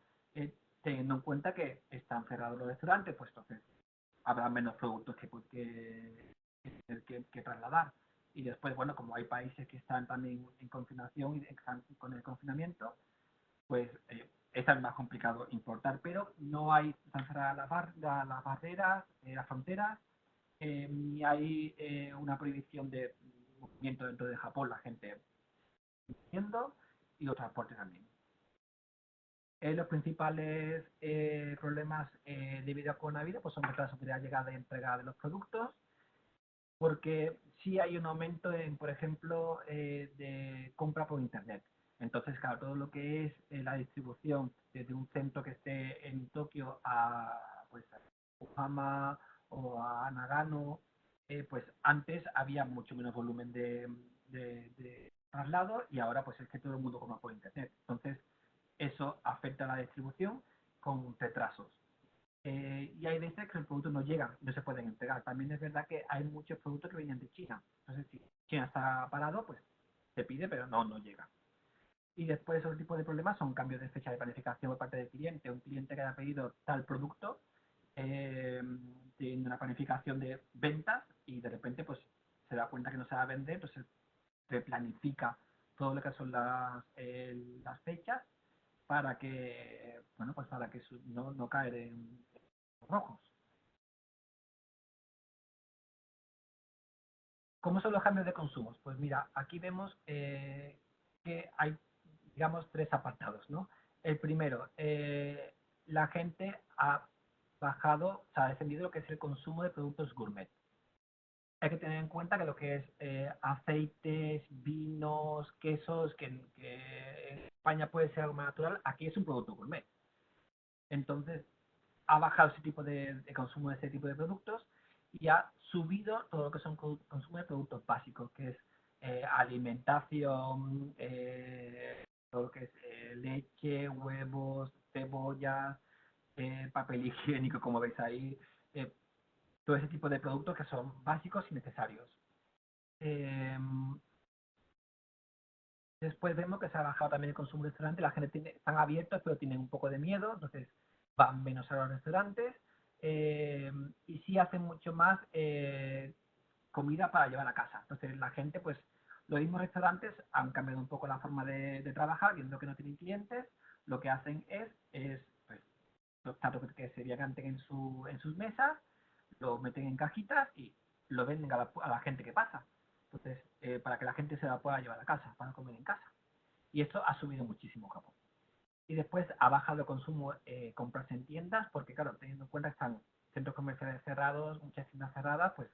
Teniendo en cuenta que están cerrados los restaurantes, pues entonces habrá menos productos que trasladar. Y después, bueno, como hay países que están también en confinación y están con el confinamiento, pues es más complicado importar, pero no hay tan cerradas las barreras, las fronteras, ni hay una prohibición de movimiento dentro de Japón, la gente yendo y los transportes también. Los principales problemas debido a coronavirus pues son retrasos de la llegada y entrega de los productos, porque sí hay un aumento en, por ejemplo, de compra por internet. Entonces, claro, todo lo que es la distribución desde un centro que esté en Tokio pues, a Yokohama o a Nagano, pues antes había mucho menos volumen de traslado y ahora pues es que todo el mundo compra por internet. Entonces, eso afecta a la distribución con retrasos. Y hay veces que el producto no llega, no se pueden entregar. También es verdad que hay muchos productos que vienen de China. Entonces, si China está parado, pues se pide, pero no llega. Y después otro tipo de problemas son cambios de fecha de planificación por parte del cliente. Un cliente que haya pedido tal producto, tiene una planificación de ventas y de repente pues se da cuenta que no se va a vender, pues se replanifica todo lo que son las fechas para que, bueno, pues para que no caer en rojos. ¿Cómo son los cambios de consumos? Pues mira, aquí vemos que hay, digamos, tres apartados, ¿no? El primero, la gente ha bajado, o sea, ha descendido lo que es el consumo de productos gourmet. Hay que tener en cuenta que lo que es aceites, vinos, quesos, que en España puede ser algo más natural, aquí es un producto gourmet. Entonces, ha bajado ese tipo de consumo de ese tipo de productos y ha subido todo lo que son consumo de productos básicos, que es alimentación, todo lo que es leche, huevos, cebollas, papel higiénico, como veis ahí, eh, todo ese tipo de productos que son básicos y necesarios. Eh, Después vemos que se ha bajado también el consumo de restaurantes, la gente están abiertos pero tienen un poco de miedo, entonces van menos a los restaurantes y sí hacen mucho más comida para llevar a casa. Entonces la gente, pues los mismos restaurantes han cambiado un poco la forma de trabajar, viendo que no tienen clientes, lo que hacen es pues, los platos que se canten en sus mesas, lo meten en cajitas y lo venden a la gente que pasa. Entonces, para que la gente se la pueda llevar a casa, para comer en casa. Y esto ha subido muchísimo en Japón. Y después ha bajado el consumo, compras en tiendas, porque claro, teniendo en cuenta que están centros comerciales cerrados, muchas tiendas cerradas, pues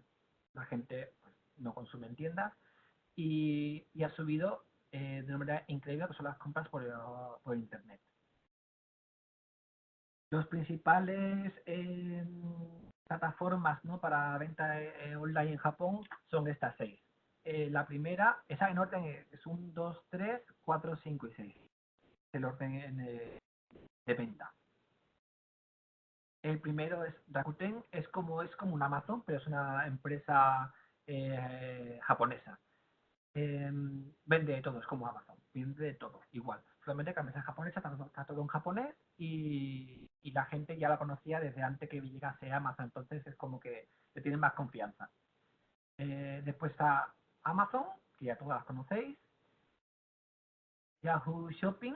la gente pues, no consume en tiendas. Y ha subido de una manera increíble, que son las compras por internet. Los principales plataformas, ¿no?, para venta online en Japón son estas seis. La primera, esa en orden es 1, 2, 3, 4, 5 y 6. El orden de venta. El primero es Rakuten, es como un Amazon, pero es una empresa japonesa. Vende de todo, es como Amazon, vende de todo, igual. Solamente que la empresa japonesa está todo en japonés y la gente ya la conocía desde antes que llegase a Amazon, entonces es como que le tienen más confianza. Después está Amazon, que ya todas las conocéis. Yahoo Shopping,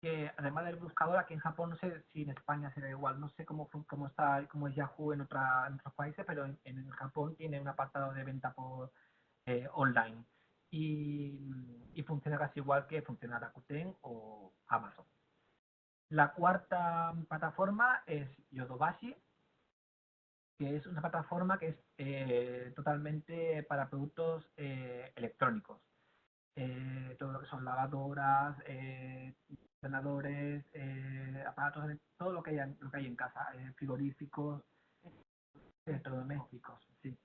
que además del buscador, aquí en Japón, no sé si en España será igual, no sé cómo está, cómo es Yahoo en otros países, pero en Japón tiene un apartado de venta por online y funciona casi igual que funciona Rakuten o Amazon. La cuarta plataforma es Yodobashi, que es una plataforma que es totalmente para productos electrónicos. Todo lo que son lavadoras, ordenadores, aparatos, todo lo que hay en casa, frigoríficos, electrodomésticos, sí.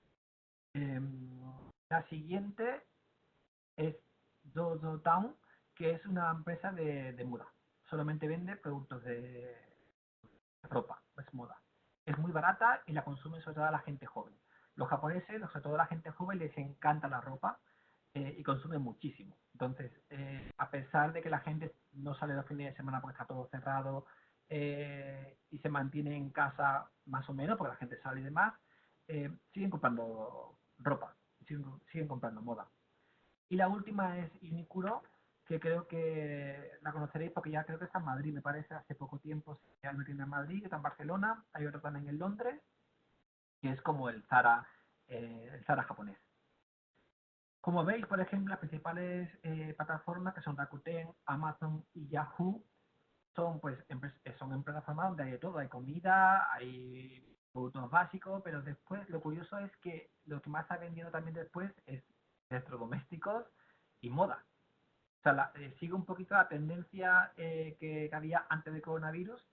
La siguiente es Dodo Town, que es una empresa de moda. Solamente vende productos de ropa, es moda. Es muy barata y la consume sobre todo la gente joven. Los japoneses, sobre todo la gente joven, les encanta la ropa y consumen muchísimo. Entonces, a pesar de que la gente no sale los fines de semana porque está todo cerrado y se mantiene en casa más o menos porque la gente sale y demás, siguen comprando ropa, siguen comprando moda. Y la última es Unicuro, que creo que la conoceréis porque ya creo que está en Madrid, me parece, hace poco tiempo ya no tiene en Madrid, está en Barcelona, hay otro también en Londres, que es como el Zara japonés. Como veis, por ejemplo, las principales plataformas que son Rakuten, Amazon y Yahoo son pues son plataformas donde hay de todo, hay comida, hay productos básicos, pero después lo curioso es que lo que más está vendiendo también después es electrodomésticos y moda. O sea, sigue un poquito la tendencia que había antes del coronavirus,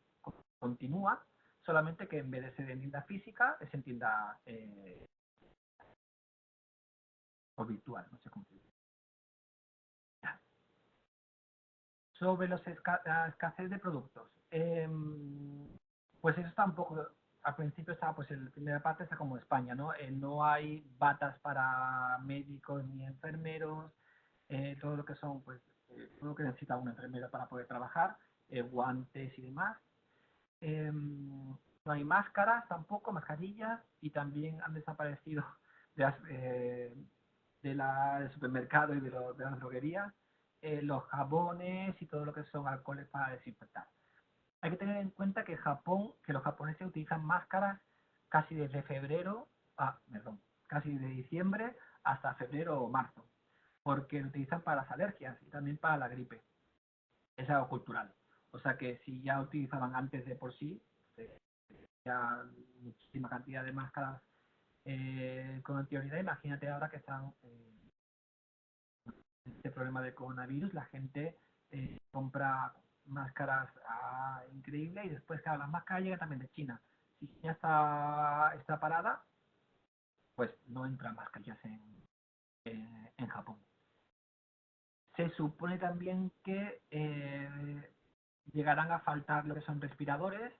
continúa, solamente que en vez de ser en tienda física, es en tienda o virtual, no sé cómo se dice. Sobre la escasez de productos. Pues eso está un poco, al principio estaba, pues en la primera parte está como España, ¿no? No hay batas para médicos ni enfermeros, todo lo que son, pues, todo lo que necesita un enfermero para poder trabajar, guantes y demás. no hay máscaras tampoco, mascarillas, y también han desaparecido del supermercado y de las droguerías los jabones y todo lo que son alcoholes para desinfectar. Hay que tener en cuenta que los japoneses utilizan máscaras casi desde casi de diciembre hasta febrero o marzo, porque lo utilizan para las alergias y también para la gripe. Es algo cultural. O sea que si ya utilizaban antes de por sí, ya muchísima cantidad de máscaras con anterioridad, imagínate ahora que están este problema de coronavirus, la gente compra máscaras increíble y después, claro, las máscaras llegan también de China. Si China está parada, pues no entran mascarillas en Japón. Se supone también que llegarán a faltar lo que son respiradores.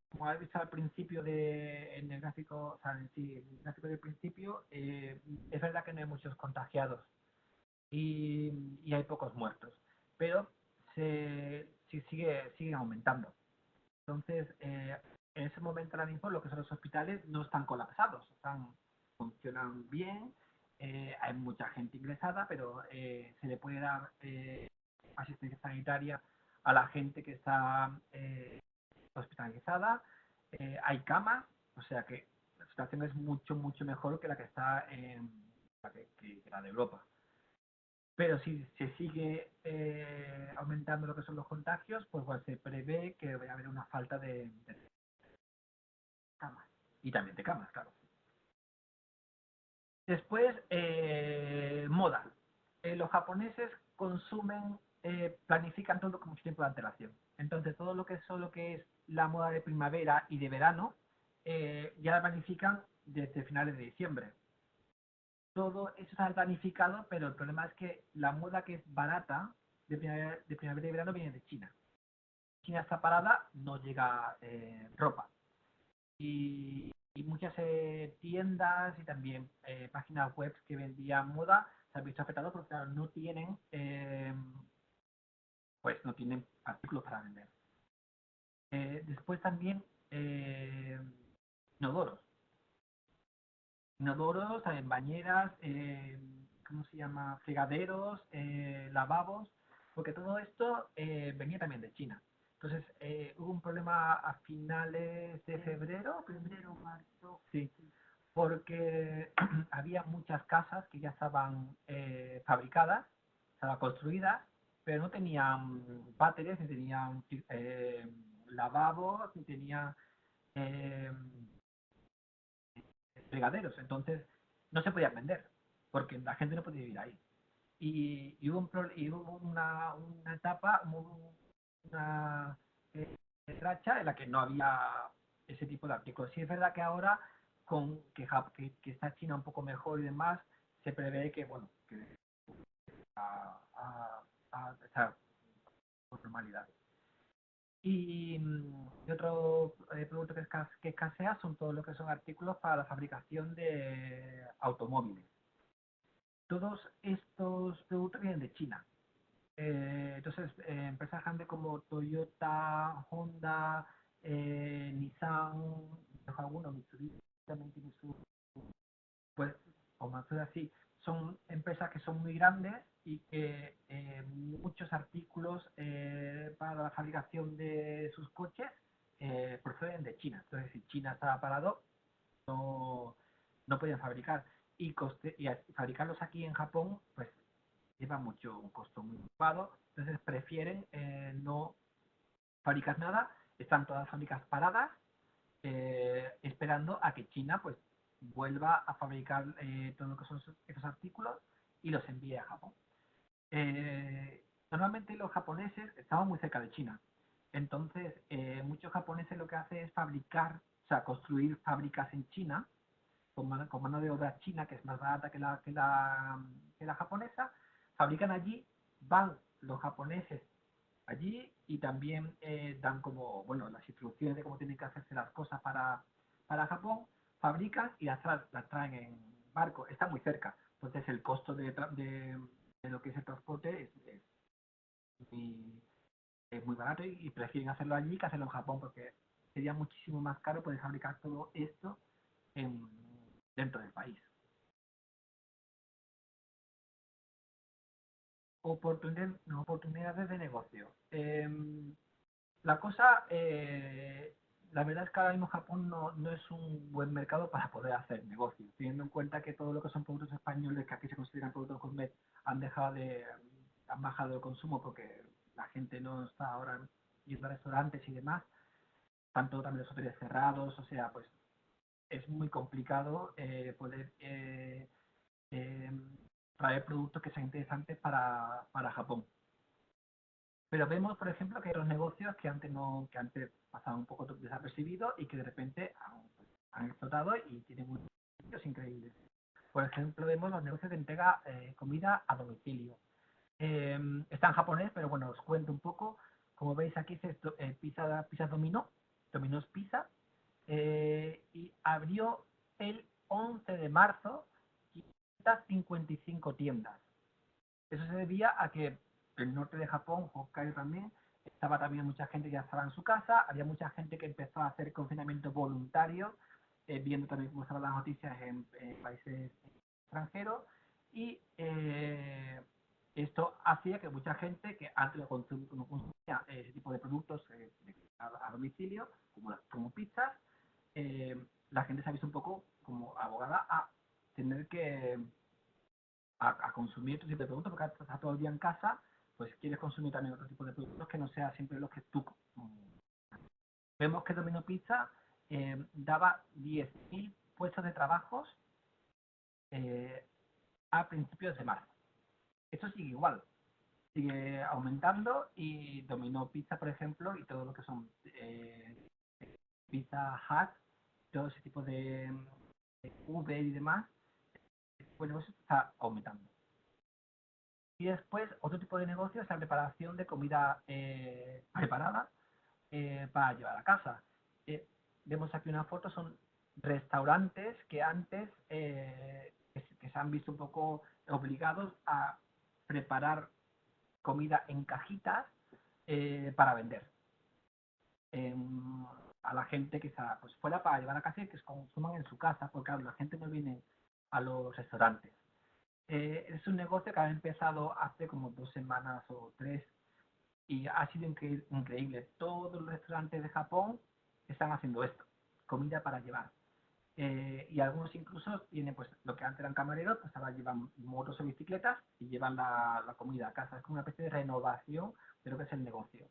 Como habéis visto al principio en el gráfico, o sea, el gráfico del principio, es verdad que no hay muchos contagiados y hay pocos muertos, pero sigue aumentando. Entonces, en ese momento ahora mismo lo que son los hospitales no están colapsados, funcionan bien, hay mucha gente ingresada, pero se le puede dar asistencia sanitaria a la gente que está hospitalizada, hay camas, o sea que la situación es mucho, mucho mejor que la que está que la de Europa. Pero si se sigue aumentando lo que son los contagios, pues se prevé que va a haber una falta de camas. Y también de camas, claro. Después, moda. Los japoneses planifican todo con mucho tiempo de antelación. Entonces, todo lo que es la moda de primavera y de verano, ya la planifican desde finales de diciembre. Todo eso está planificado, pero el problema es que la moda que es barata de primavera y verano viene de China. China está parada, no llega ropa. Y muchas tiendas y también páginas web que vendían moda se han visto afectadas porque claro, no tienen artículos para vender. Después también inodoros. Inodoros, también bañeras, ¿cómo se llama? Fregaderos, lavabos, porque todo esto venía también de China. Entonces, hubo un problema a finales de febrero, marzo. Sí, porque había muchas casas que ya estaban fabricadas, estaban construidas, pero no tenían váteres, ni tenían lavabos, ni tenían fregaderos. Entonces, no se podían vender, porque la gente no podía vivir ahí. Y hubo una etapa, una racha en la que no había ese tipo de artículos. Sí es verdad que ahora, con que está China un poco mejor y demás, se prevé que, bueno, que a estar con normalidad. Y otro producto que escasea son todo lo que son artículos para la fabricación de automóviles. Todos estos productos vienen de China. Entonces, empresas grandes como Toyota, Honda, Nissan, algunos, Mitsubishi también tiene pues, o Mazda, sí, son empresas que son muy grandes y que muchos artículos para la fabricación de sus coches proceden de China. Entonces, si China estaba parado, no podían fabricar. Y fabricarlos aquí en Japón, pues lleva un costo muy elevado, entonces prefieren no fabricar nada, están todas las fábricas paradas, esperando a que China pues vuelva a fabricar todo lo que son esos artículos y los envíe a Japón. Normalmente los japoneses estaban muy cerca de China, entonces muchos japoneses lo que hacen es construir fábricas en China con mano de obra china, que es más barata que la japonesa, fabrican allí, van los japoneses allí y también dan como, bueno, las instrucciones de cómo tienen que hacerse las cosas para Japón, fabrican y las traen en barco, está muy cerca, entonces el costo de lo que es el transporte es muy barato y prefieren hacerlo allí que hacerlo en Japón porque sería muchísimo más caro poder fabricar todo esto dentro del país. Oportunidades de negocio. La cosa, la verdad es que ahora mismo Japón no es un buen mercado para poder hacer negocios, teniendo en cuenta que todo lo que son productos españoles que aquí se consideran productos gourmet han bajado el consumo porque la gente no está ahora yendo a restaurantes y demás, tanto también los hoteles cerrados, o sea, pues es muy complicado poder eh, traer productos que sean interesantes para Japón. Pero vemos, por ejemplo, que hay los negocios que antes pasaban un poco desapercibidos y que de repente han explotado y tienen unos beneficios increíbles. Por ejemplo, vemos los negocios de entrega comida a domicilio. Está en japonés, pero bueno, os cuento un poco. Como veis aquí es esto, pizza Domino, Domino's Pizza, y abrió el 11 de marzo 555 tiendas. Eso se debía a que el norte de Japón, Hokkaido también, estaba también mucha gente que ya estaba en su casa, había mucha gente que empezó a hacer confinamiento voluntario, viendo también cómo estaban las noticias en países extranjeros, y esto hacía que mucha gente que antes no consumía ese tipo de productos a domicilio, como pizzas, la gente se ha visto un poco como abogada a tener que a consumir otro tipo de productos, porque estás todo el día en casa, pues quieres consumir también otro tipo de productos que no sea siempre los que tú. Vemos que Domino Pizza daba 10.000 puestos de trabajos eh, a principios de marzo. Esto sigue igual, sigue aumentando y Domino Pizza, por ejemplo, y todo lo que son Pizza Hut, todo ese tipo de Uber y demás, bueno, eso está aumentando. Y después, otro tipo de negocio es la preparación de comida preparada para llevar a casa. Vemos aquí una foto, son restaurantes que antes que se han visto un poco obligados a preparar comida en cajitas para vender. A la gente quizá pues fuera para llevar a casa y que se consuman en su casa, porque claro, la gente no viene a los restaurantes. Es un negocio que ha empezado hace como 2 semanas o 3 y ha sido increíble. Todos los restaurantes de Japón están haciendo esto, comida para llevar. Y algunos incluso tienen pues lo que antes eran camareros, pues ahora llevan motos o bicicletas y llevan la comida a casa. Es como una especie de renovación de lo que es el negocio.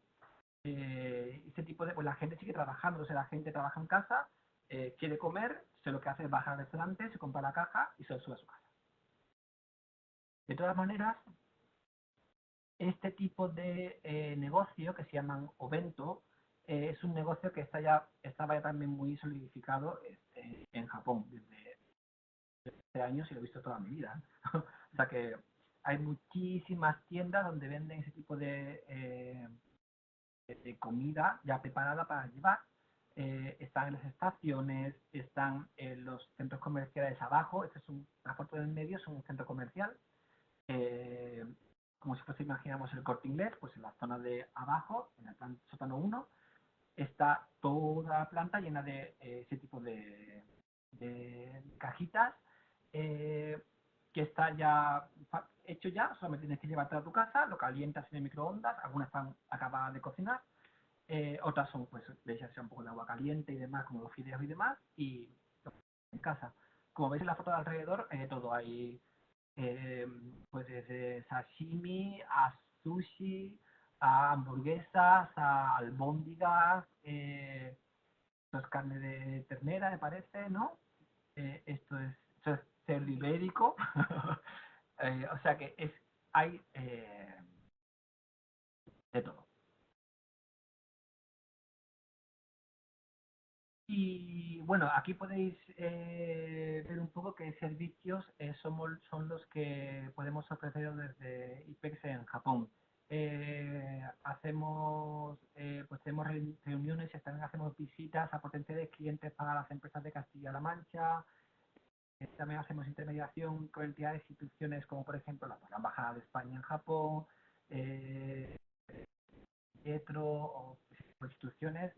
Este tipo de, pues la gente sigue trabajando, o sea, la gente trabaja en casa, quiere comer, lo que hace es bajar al restaurante, se compra la caja y se lo sube a su casa. De todas maneras, este tipo de negocio que se llaman Obento es un negocio que estaba ya también muy solidificado en Japón desde hace años y lo he visto toda mi vida. O sea que hay muchísimas tiendas donde venden ese tipo de comida ya preparada para llevar. Están en las estaciones, están en los centros comerciales abajo. Esta es una foto del medio, es un centro comercial. Eh, como si fuese, imaginamos el Corte Inglés, pues en la zona de abajo, en el sótano 1, está toda la planta llena de ese tipo de cajitas que está ya hecho ya, solamente tienes que llevarte a tu casa, lo calientas en el microondas, algunas están acabadas de cocinar, otras son, pues, le echas un poco de agua caliente y demás, como los fideos y demás, y en casa. Como veis en la foto de alrededor, todo hay eh, pues desde sashimi a sushi, a hamburguesas, a albóndigas, esto es carne de ternera, me parece, ¿no? Esto es cerdo ibérico, o sea que hay de todo. Y bueno, aquí podéis ver un poco qué servicios son los que podemos ofrecer desde IPEX en Japón. Pues tenemos reuniones y también hacemos visitas a potenciales clientes para las empresas de Castilla-La Mancha. También hacemos intermediación con entidades e instituciones como por ejemplo la Embajada de España en Japón, ETRO o instituciones.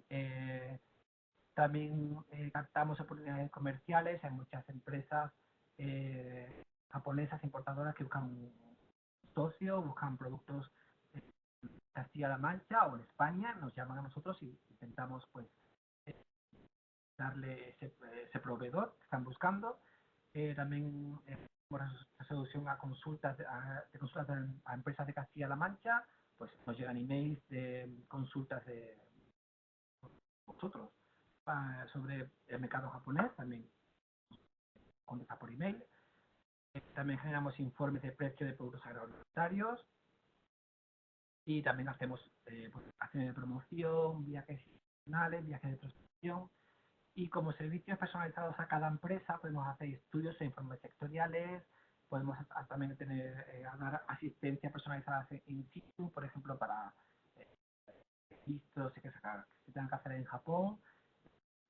También captamos oportunidades comerciales. Hay muchas empresas japonesas importadoras que buscan un socio, buscan productos en Castilla-La Mancha o en España, nos llaman a nosotros y intentamos pues darle ese proveedor que están buscando. También la solución a consultas, de consultas a empresas de Castilla-La Mancha, pues nos llegan emails de consultas de vosotros sobre el mercado japonés, también contesta por email. También generamos informes de precio de productos agroalimentarios y también hacemos pues, acciones de promoción, viajes institucionales, viajes de prospección. Y como servicios personalizados a cada empresa, podemos hacer estudios e informes sectoriales, podemos también dar asistencia personalizada in situ, por ejemplo, para registros que se tengan que hacer en Japón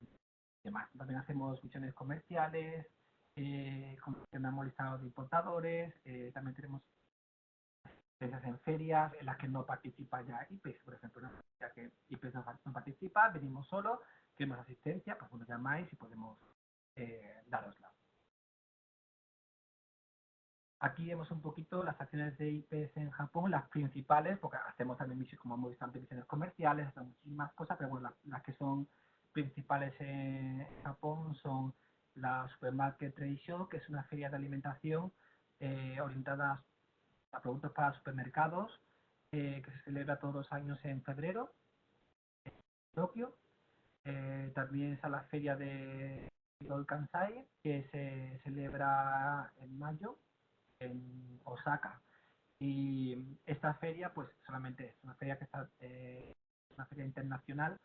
y demás. También hacemos misiones comerciales, tenemos listados de importadores, también tenemos asistencias en ferias en las que no participa ya IPEX, por ejemplo, una feria que IPEX no participa, venimos solo, queremos asistencia, pues nos llamáis y podemos darosla. Aquí vemos un poquito las acciones de IPEX en Japón, las principales, porque hacemos también misiones, como hemos visto antes, misiones comerciales, hacemos muchísimas cosas, pero bueno, las que son principales en Japón son la Supermarket Trade Show, que es una feria de alimentación orientada a productos para supermercados, que se celebra todos los años en febrero en Tokio. También está la feria de Kansai, que se celebra en mayo en Osaka. Y esta feria, pues solamente es una feria que está, una feria internacional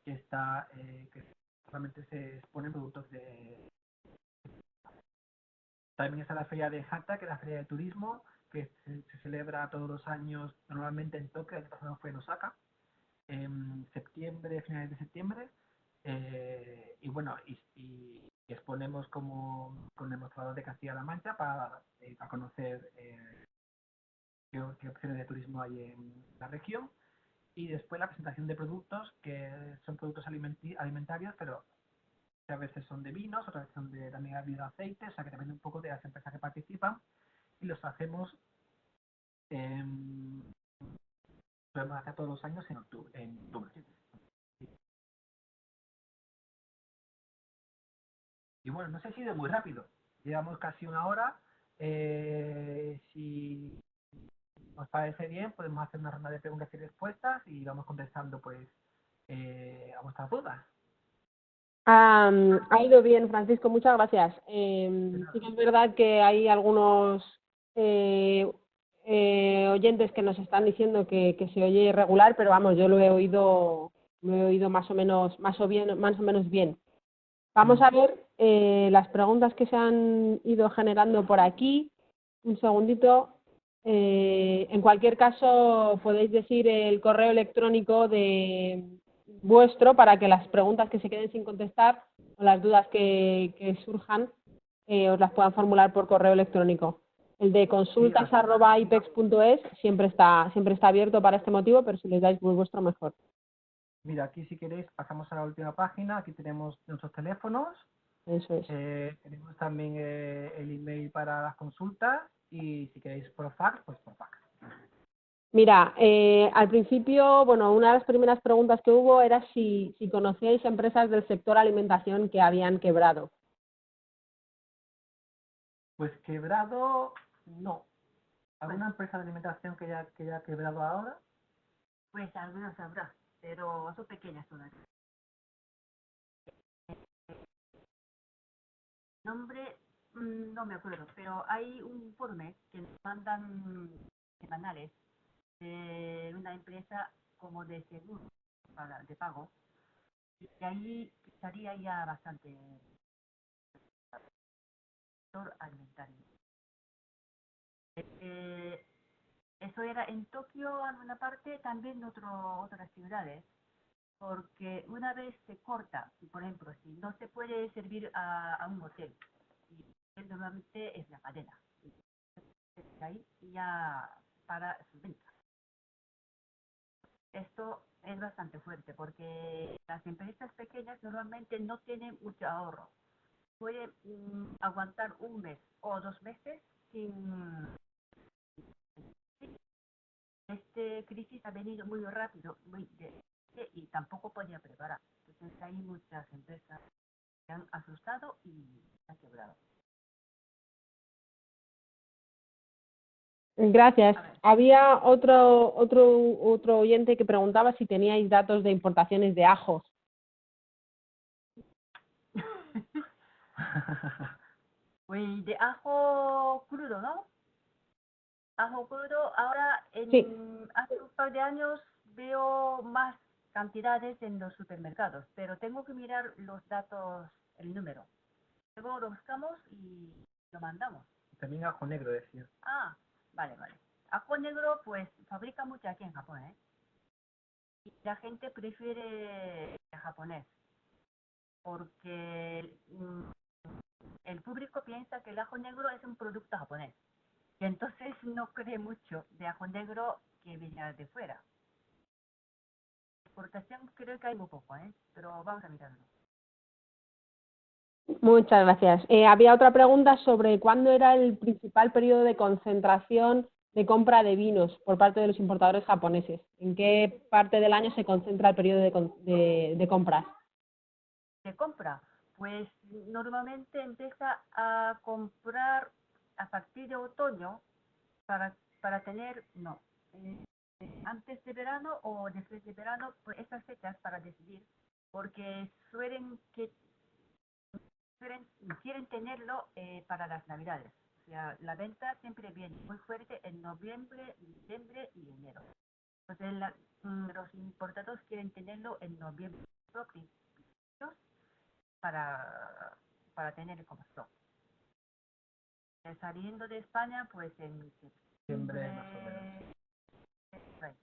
que está, que solamente se exponen productos de. También está la feria de Hata, que es la feria de turismo, que se celebra todos los años, normalmente en Tokio, el pasado fue en Osaka, en septiembre, finales de septiembre. Y bueno, y exponemos con el mostrador de Castilla-La Mancha para conocer qué opciones de turismo hay en la región. Y después la presentación de productos, que son productos alimentarios, pero que a veces son de vinos, otras veces son de también de aceite, o sea que depende un poco de las empresas que participan. Y los hacemos, podemos hacer todos los años en octubre. Y bueno, no sé si ha sido muy rápido. Llevamos casi una hora. Si os parece bien, podemos hacer una ronda de preguntas y respuestas y vamos contestando pues a vuestras dudas. Ha ido bien, Francisco, muchas gracias. Sí que es verdad que hay algunos oyentes que nos están diciendo que se oye irregular, pero vamos, yo lo he oído más o menos bien. Vamos a ver las preguntas que se han ido generando por aquí. Un segundito. En cualquier caso, podéis decir el correo electrónico de vuestro para que las preguntas que se queden sin contestar o las dudas que surjan os las puedan formular por correo electrónico. El de consultas@ipex.es siempre está abierto para este motivo, pero si les dais vuestro mejor. Mira, aquí si queréis pasamos a la última página. Aquí tenemos nuestros teléfonos. Eso es. Tenemos también el email para las consultas y si queréis por fax, pues por fax. Mira, al principio, bueno, una de las primeras preguntas que hubo era si conocíais empresas del sector alimentación que habían quebrado. Pues quebrado, no. ¿Alguna empresa de alimentación que ya ha quebrado ahora? Pues algunas habrá, pero son pequeñas todavía. Nombre, no me acuerdo, pero hay un informe que nos mandan semanales de una empresa como de seguro de pago, y ahí estaría ya bastante sector alimentario. Eso era en Tokio, en una parte, también otras ciudades, porque una vez se corta, por ejemplo, si no se puede servir a un hotel, y normalmente es la cadena, y ahí ya para su venta. Esto es bastante fuerte porque las empresas pequeñas normalmente no tienen mucho ahorro. Pueden aguantar un mes o 2 meses sin... Este crisis ha venido muy rápido y tampoco podía preparar. Entonces hay muchas empresas que han asustado y han quebrado. Gracias. A ver. Había otro oyente que preguntaba si teníais datos de importaciones de ajos. Pues de ajo crudo, ¿no? Ajo crudo, ahora Sí. hace un par de años veo más cantidades en los supermercados, pero tengo que mirar los datos, el número. Luego lo buscamos y lo mandamos. También ajo negro, decía. Ah, vale, vale. Ajo negro, pues fabrica mucho aquí en Japón, ¿eh? Y la gente prefiere el japonés, porque el público piensa que el ajo negro es un producto japonés. Y entonces no cree mucho de ajo negro que venga de fuera. Exportación creo que hay muy poco, ¿eh? Pero vamos a mirarlo. Muchas gracias. Había otra pregunta sobre cuándo era el principal periodo de concentración de compra de vinos por parte de los importadores japoneses. ¿En qué parte del año se concentra el periodo de compras? ¿Se compra? Pues normalmente empieza a comprar a partir de otoño para tener, no, antes de verano o después de verano, pues esas fechas para decidir, porque quieren tenerlo para las Navidades. O sea, la venta siempre viene muy fuerte en noviembre, diciembre y enero. Entonces, los importadores quieren tenerlo en noviembre para, para tener como stock. Saliendo de España, pues en Septiembre, más o menos. right.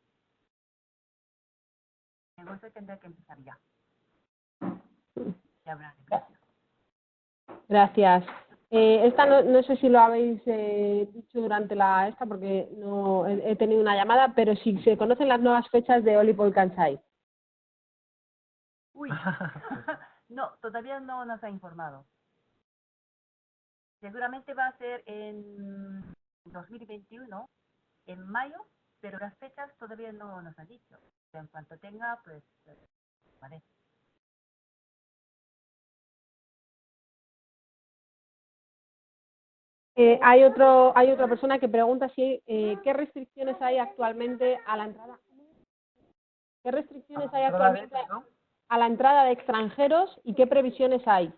El negocio tendrá que empezar ya. Ya habrá de precio. Gracias. Esta no sé si lo habéis dicho durante esta porque no he tenido una llamada, pero si se conocen las nuevas fechas de Olive Oil Kansai. Uy, no, todavía no nos ha informado. Seguramente va a ser en 2021, en mayo, pero las fechas todavía no nos han dicho. En cuanto tenga, pues, vale. Hay otra persona que pregunta si qué restricciones hay actualmente a la entrada. ¿Qué restricciones hay actualmente a la entrada de extranjeros y qué previsiones hay?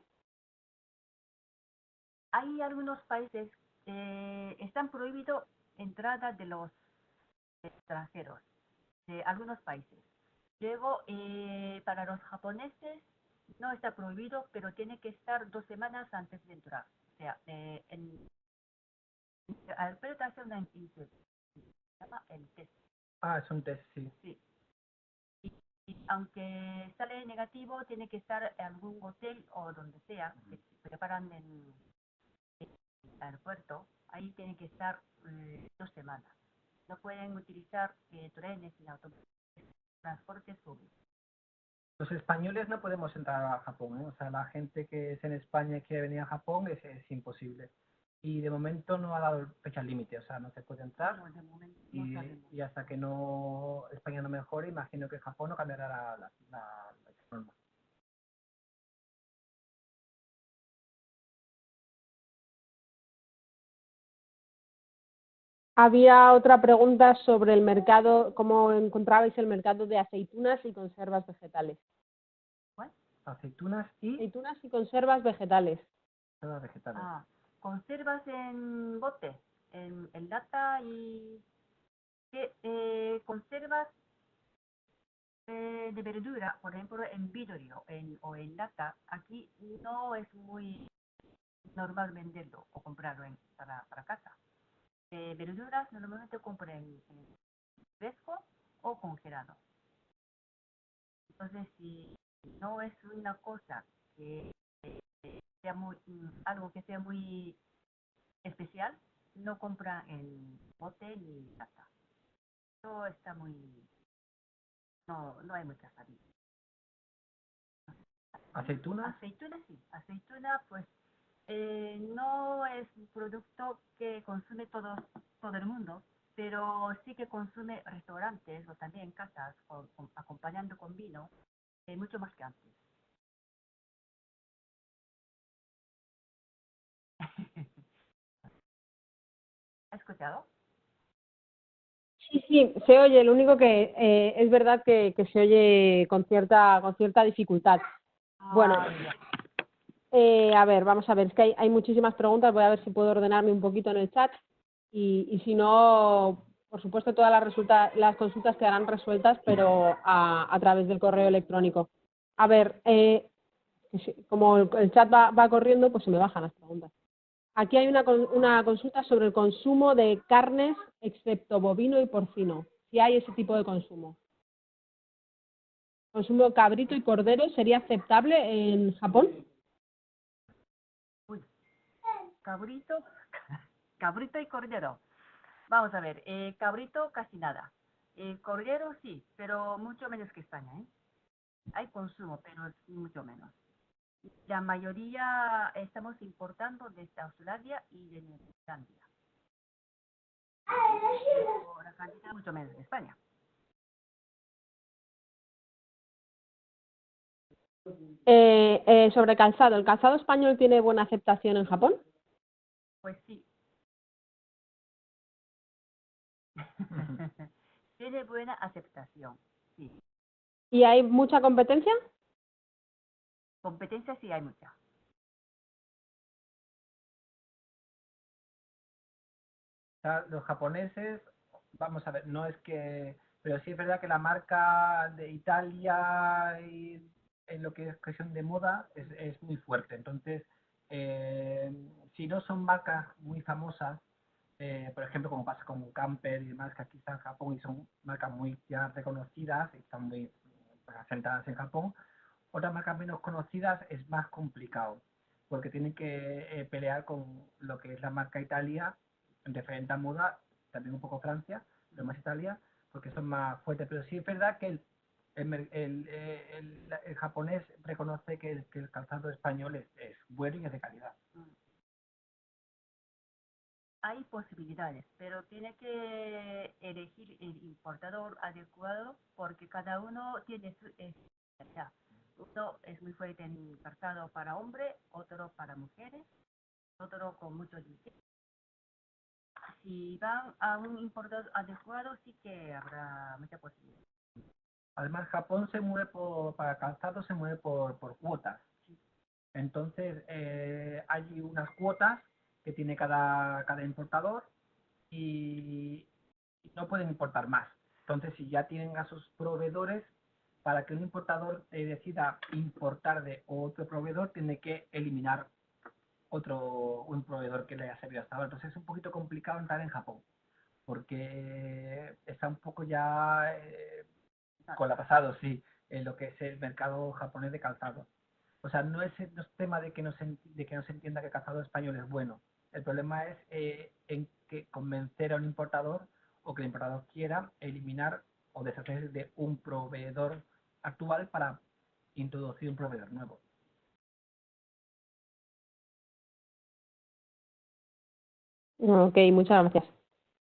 Hay algunos países que están prohibido entrada de los extranjeros, de algunos países. Luego, para los japoneses no está prohibido, pero tiene que estar 2 semanas antes de entrar. O sea, al hacer una se llama el test. Ah, es un test, sí. Sí. Y aunque sale negativo, tiene que estar en algún hotel o donde sea, que se preparan en el aeropuerto. Ahí tiene que estar 2 semanas. No pueden utilizar trenes ni autobuses, transportes públicos. Los españoles no podemos entrar a Japón, ¿eh? O sea, la gente que es en España y quiere venir a Japón es imposible. Y de momento no ha dado fecha límite, o sea, no se puede entrar. No, de momento no sabemos. Y hasta que no España no mejore, imagino que Japón no cambiará la norma. Había otra pregunta sobre el mercado, cómo encontrabais el mercado de aceitunas y conservas vegetales. ¿Cuál? Aceitunas y Aceitunas y conservas vegetales. vegetales. Ah, conservas en bote, en lata y conservas de verdura, por ejemplo, en vidrio o en lata. Aquí no es muy normal venderlo o comprarlo para casa. Verduras normalmente compran en fresco o congelado. Entonces, si no es una cosa que sea algo que sea muy especial, no compra en bote ni lata. Todo está muy no hay muchas variedades. ¿Aceitunas? Aceituna sí, aceituna pues no es un producto que consume todo el mundo, pero sí que consume restaurantes o también casas acompañando con vino, mucho más que antes. ¿Has escuchado? Sí, sí, se oye, lo único que es verdad que se oye con cierta dificultad. Bueno, Ah, ya. a ver, vamos a ver, es que hay muchísimas preguntas, voy a ver si puedo ordenarme un poquito en el chat y si no, por supuesto, todas las consultas quedarán resueltas, pero a través del correo electrónico. A ver, como el chat va corriendo, pues se me bajan las preguntas. Aquí hay una consulta sobre el consumo de carnes, excepto bovino y porcino. Si hay ese tipo de consumo. ¿Consumo de cabrito y cordero sería aceptable en Japón? Uy, cabrito, cabrito y cordero. Vamos a ver, cabrito casi nada. Cordero sí, pero mucho menos que España, ¿eh? Hay consumo, pero es mucho menos. La mayoría estamos importando desde Australia y de Nueva Zelanda, pero la cantidad es mucho menos que España. Sobre calzado, ¿el calzado español tiene buena aceptación en Japón? Pues sí. Tiene buena aceptación, sí. ¿Y hay mucha competencia? Competencia sí hay mucha. O sea, los japoneses, vamos a ver, no es que, pero sí es verdad que la marca de Italia y en lo que es cuestión de moda es muy fuerte. Entonces, eh, si no son marcas muy famosas, por ejemplo, como pasa con Camper y demás, que aquí están en Japón y son marcas muy ya reconocidas y están muy asentadas en Japón, otras marcas menos conocidas es más complicado, porque tienen que pelear con lo que es la marca Italia, en referente a moda, también un poco Francia, pero más Italia, porque son más fuertes. Pero sí es verdad que el japonés reconoce que el calzado español es bueno y es de calidad. Mm. Hay posibilidades, pero tiene que elegir el importador adecuado porque cada uno tiene su especialidad. Uno es muy fuerte en calzado para hombre, otro para mujeres, otro con mucho diseño. Si van a un importador adecuado, sí que habrá mucha posibilidad. Además, Japón se mueve para calzado se mueve por cuotas. Entonces, hay unas cuotas que tiene cada importador y no pueden importar más. Entonces, si ya tienen a sus proveedores, para que un importador decida importar de otro proveedor, tiene que eliminar un proveedor que le haya servido hasta ahora. Entonces, es un poquito complicado entrar en Japón, porque está un poco ya colapsado, sí, en lo que es el mercado japonés de calzado. O sea, no es tema de que no se entienda que el calzado español es bueno. El problema es en que convencer a un importador o que el importador quiera eliminar o deshacerse de un proveedor actual para introducir un proveedor nuevo. Ok, muchas gracias.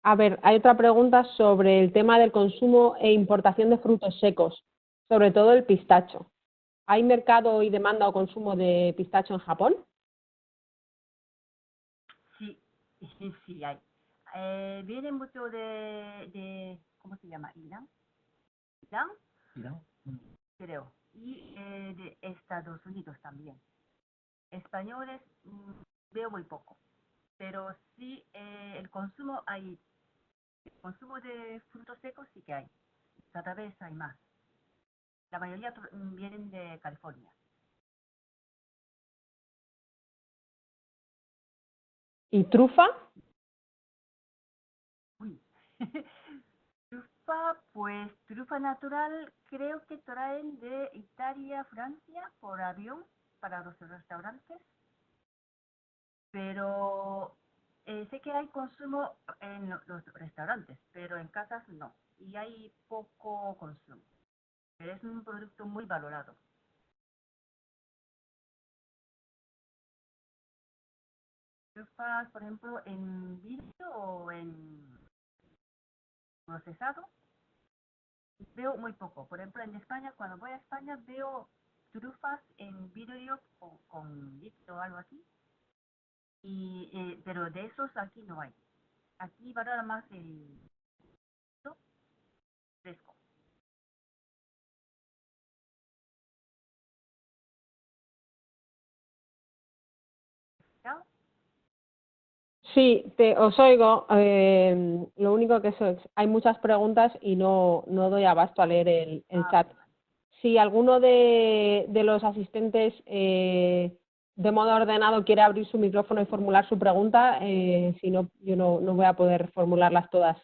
A ver, hay otra pregunta sobre el tema del consumo e importación de frutos secos, sobre todo el pistacho. ¿Hay mercado y demanda o consumo de pistacho en Japón? Sí, sí hay. Viene mucho ¿cómo se llama? Irán, Irán, ¿No? creo, y de Estados Unidos también. Españoles veo muy poco, pero sí el consumo de frutos secos sí que hay, cada vez hay más. La mayoría vienen de California. ¿Y trufa? Uy. Trufa, pues trufa natural creo que traen de Italia, Francia, por avión para los restaurantes, pero sé que hay consumo en los restaurantes, pero en casas no, y hay poco consumo. Es un producto muy valorado. Trufas, por ejemplo, en vidrio o en procesado, veo muy poco. Por ejemplo, en España, cuando voy a España, veo trufas en vidrio con vidrio o algo así. Pero de esos aquí no hay. Aquí valora más el fresco. ¿Ya? Sí, os oigo. Lo único que hay muchas preguntas y no doy abasto a leer el chat. Vale. Si alguno de los asistentes de modo ordenado quiere abrir su micrófono y formular su pregunta, si no, yo no voy a poder formularlas todas.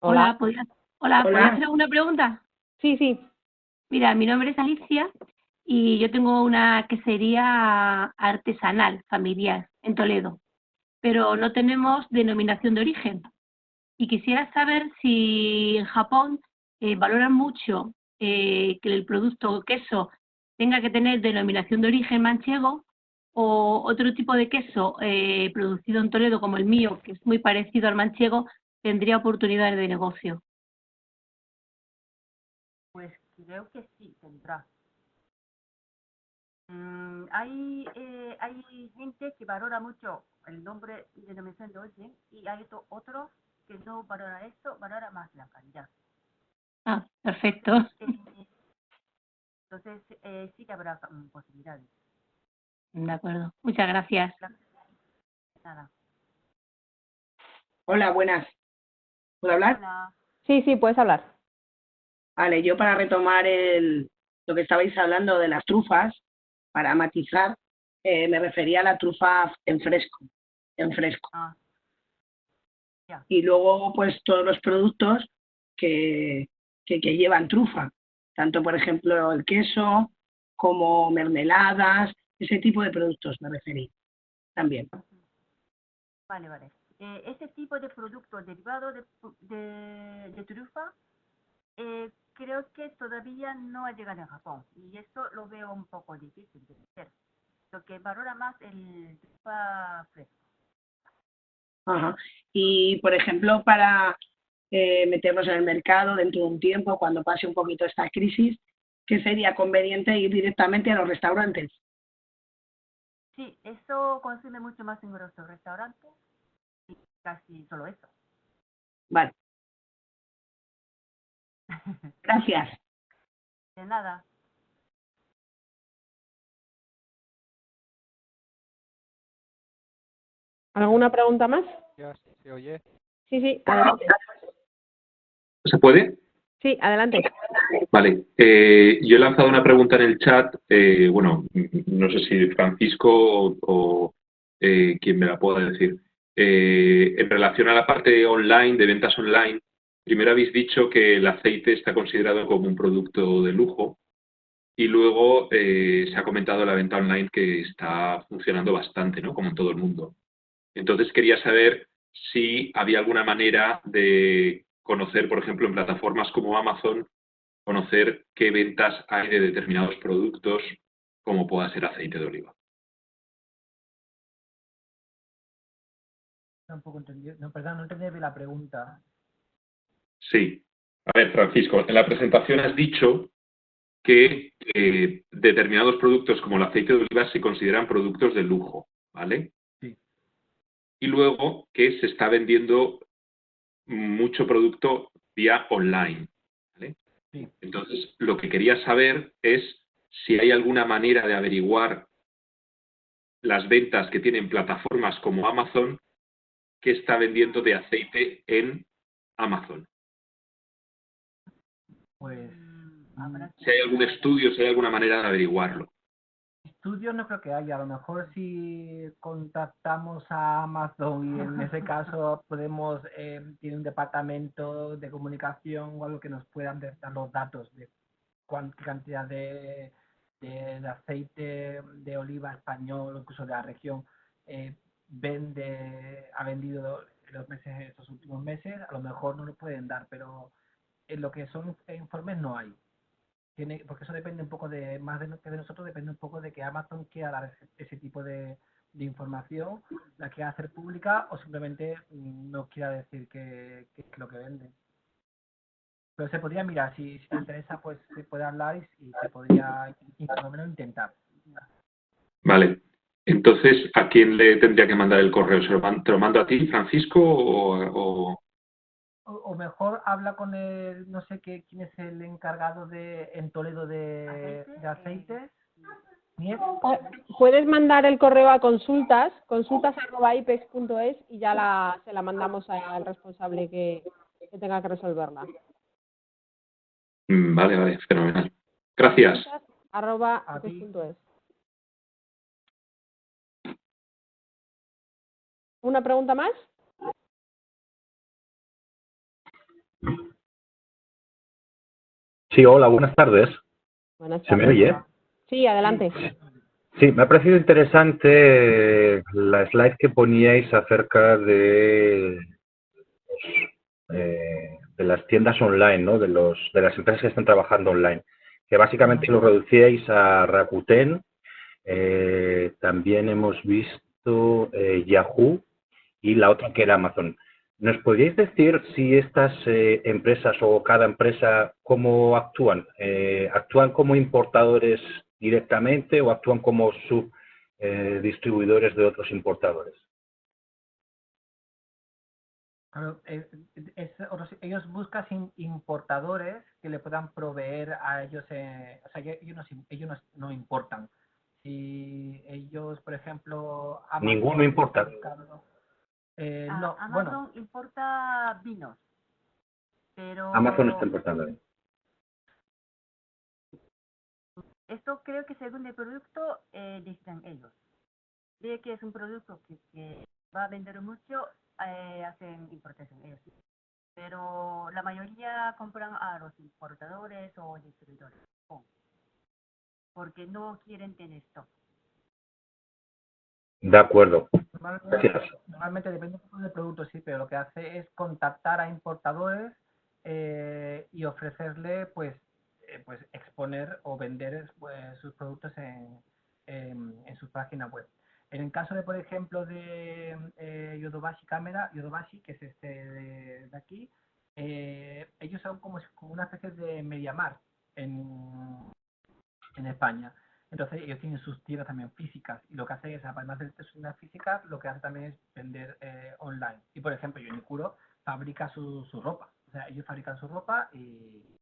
Hola, Hola. ¿podría hacer alguna pregunta? Sí, sí. Mira, mi nombre es Alicia y yo tengo una quesería artesanal, familiar, en Toledo, pero no tenemos denominación de origen. Y quisiera saber si en Japón valoran mucho que el producto queso tenga que tener denominación de origen manchego o otro tipo de queso producido en Toledo como el mío, que es muy parecido al manchego, tendría oportunidades de negocio. Pues creo que sí, tendrá. Hay gente que valora mucho el nombre de denominación de origen y hay otros que no valora esto, valora más la calidad. Ah, perfecto. Entonces, sí que habrá posibilidades. De acuerdo. Muchas gracias. Nada. Hola, buenas. ¿Puedo hablar? Hola. Sí, sí, puedes hablar. Vale, yo para retomar lo que estabais hablando de las trufas, para matizar, me refería a la trufa en fresco, Ah, ya. Y luego, pues, todos los productos que llevan trufa, tanto, por ejemplo, el queso como mermeladas, ese tipo de productos me referí también. Vale, vale. Ese tipo de producto derivado de trufa, creo que todavía no ha llegado a Japón y esto lo veo un poco difícil de hacer. Lo que valora más el trufa fresco. Ajá. Y, por ejemplo, para meterlos en el mercado dentro de un tiempo, cuando pase un poquito esta crisis, ¿qué sería conveniente ir directamente a los restaurantes? Sí, eso consume mucho más en los restaurantes y casi solo eso. Vale, gracias. De nada. ¿Alguna pregunta más? Ya, ¿se oye? Sí, sí, adelante. ¿Se puede? Sí, adelante. Vale. Yo he lanzado una pregunta en el chat. Bueno, no sé si Francisco o quien me la pueda decir. En relación a la parte online, de ventas online, primero habéis dicho que el aceite está considerado como un producto de lujo y luego se ha comentado la venta online que está funcionando bastante, ¿no? Como en todo el mundo. Entonces quería saber si había alguna manera de conocer, por ejemplo, en plataformas como Amazon, conocer qué ventas hay de determinados productos, como pueda ser aceite de oliva. Tampoco entendí. No, perdón, no entendí bien la pregunta. Sí. A ver, Francisco, en la presentación has dicho que determinados productos como el aceite de oliva se consideran productos de lujo, ¿vale? Sí. Y luego que se está vendiendo mucho producto vía online, ¿vale? Sí. Entonces, lo que quería saber es si hay alguna manera de averiguar las ventas que tienen plataformas como Amazon que está vendiendo de aceite en Amazon. Pues Habrá Si hay algún estudio, si hay alguna manera de averiguarlo. estudios no creo que haya. A lo mejor si contactamos a Amazon y en ese caso podemos, tiene un departamento de comunicación o algo que nos puedan dar los datos de qué cantidad de aceite de oliva español, incluso de la región, ha vendido estos últimos meses, a lo mejor no lo pueden dar, pero en lo que son informes no hay. Porque eso depende un poco más que de nosotros, depende un poco de que Amazon quiera dar ese tipo de información, la quiera hacer pública o simplemente no quiera decir que es lo que vende. Pero se podría mirar, si te interesa, pues se puede hablar y se podría por lo menos intentar. Vale. Entonces, ¿a quién le tendría que mandar el correo? ¿Te lo mando a ti, Francisco, O mejor habla con el, no sé quién es el encargado en Toledo de aceites. Puedes mandar el correo a consultas@ipex.es y ya se la mandamos al responsable que tenga que resolverla. Vale, fenomenal. Gracias. consultas@ipex.es. ¿Una pregunta más? Sí, hola, buenas tardes. Buenas ¿Se me tardes. oye? Sí, adelante. Sí, me ha parecido interesante la slide que poníais acerca de las tiendas online, ¿no? De las empresas que están trabajando online, que básicamente lo reducíais a Rakuten. También hemos visto Yahoo y la otra que era Amazon. ¿Nos podríais decir si estas empresas o cada empresa cómo actúan? ¿Actúan como importadores directamente o actúan como subdistribuidores de otros importadores? Claro, ellos buscan importadores que le puedan proveer a ellos, o sea, ellos no importan. Si ellos, por ejemplo, Ninguno importa. No, Amazon bueno, importa vinos, pero Amazon está importando. esto creo que según el producto decidan ellos. Si que es un producto que va a vender mucho, hacen importación ellos. Pero la mayoría compran a los importadores o distribuidores, porque no quieren tener stock. De acuerdo. Gracias. Normalmente depende un poco del producto, sí, pero lo que hace es contactar a importadores y ofrecerle, pues exponer o vender sus productos en su página web. En el caso de, por ejemplo, de Yodobashi Camera, Yodobashi, que es este de aquí, ellos son como una especie de MediaMarkt en España. Entonces ellos tienen sus tiendas también físicas y lo que hace es, además de sus tiendas físicas, lo que hace también es vender online. Y por ejemplo, Unicuro fabrica su ropa. O sea, ellos fabrican su ropa y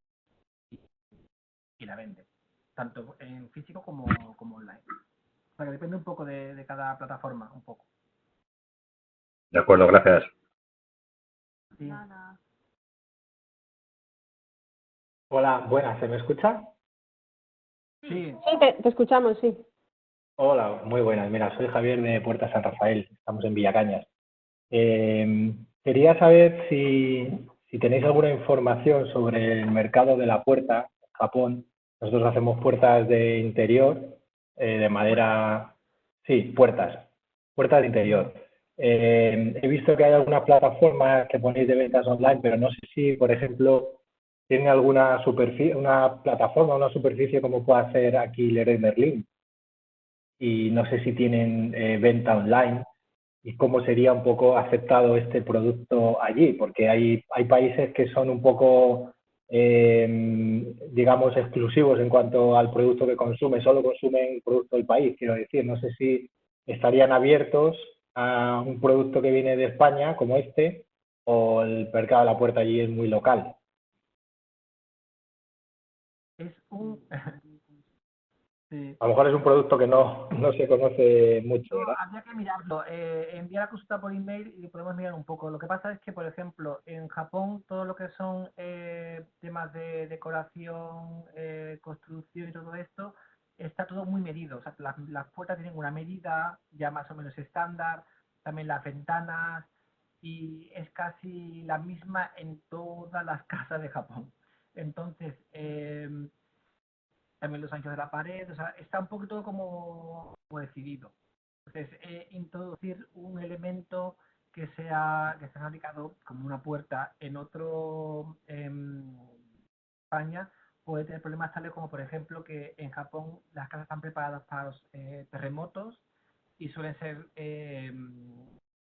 la venden, tanto en físico como online. O sea, que depende un poco de cada plataforma, un poco. De acuerdo, gracias. Sí. Nada. Hola, buenas, ¿se me escucha? Sí. Sí, te escuchamos, sí. Hola, muy buenas. Mira, soy Javier de Puerta San Rafael, estamos en Villacañas. Quería saber si tenéis alguna información sobre el mercado de la puerta en Japón. Nosotros hacemos puertas de interior, de madera, sí, puertas de interior. He visto que hay algunas plataformas que ponéis de ventas online, pero no sé si, por ejemplo, tienen alguna superficie, una plataforma, una superficie como puede hacer aquí Leroy Merlin. Y no sé si tienen venta online y cómo sería un poco aceptado este producto allí, porque hay países que son un poco, digamos, exclusivos en cuanto al producto que consumen, solo consumen producto del país, quiero decir. No sé si estarían abiertos a un producto que viene de España como este, o el mercado de la puerta allí es muy local. Es un... sí. A lo mejor es un producto que no se conoce mucho, No, ¿verdad? habría que mirarlo. Enviar la consulta por email y podemos mirar un poco. Lo que pasa es que, por ejemplo, en Japón todo lo que son temas de decoración, construcción y todo esto, está todo muy medido. O sea, las puertas tienen una medida ya más o menos estándar, también las ventanas, y es casi la misma en todas las casas de Japón. Entonces, también los anchos de la pared, o sea, está un poquito como decidido. Entonces, introducir un elemento que esté fabricado como una puerta en otro España puede tener problemas tales como, por ejemplo, que en Japón las casas están preparadas para los terremotos y suelen ser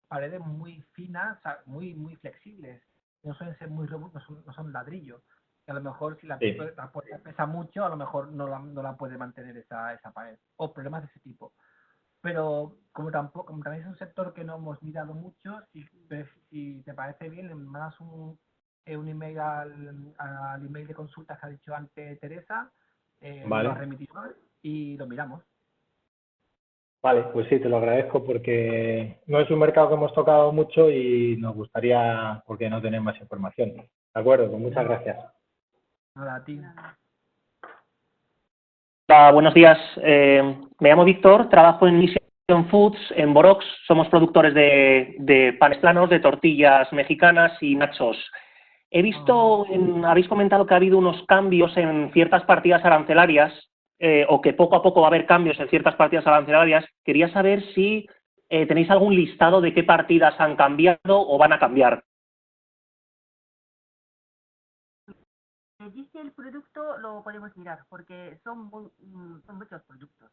paredes muy finas, o sea, muy flexibles. No suelen ser muy robustas, no son ladrillos. Y a lo mejor si la Sí. puerta pesa mucho, a lo mejor no la puede mantener esa pared. O problemas de ese tipo. Pero como también es un sector que no hemos mirado mucho, si te parece bien, le mandas un email al email de consultas que ha dicho antes Teresa, Vale. lo remitimos y lo miramos. Vale, pues sí, te lo agradezco porque no es un mercado que hemos tocado mucho y nos gustaría, porque no tenemos más información. De acuerdo, pues muchas gracias. Nada, a ti. Hola, buenos días. Me llamo Víctor, trabajo en Mission Foods, en Borox. Somos productores de panes planos, de tortillas mexicanas y nachos. He visto, habéis comentado que ha habido unos cambios en ciertas partidas arancelarias, o que poco a poco va a haber cambios en ciertas partidas arancelarias. Quería saber si tenéis algún listado de qué partidas han cambiado o van a cambiar. Dice el producto, lo podemos mirar, porque son muchos productos.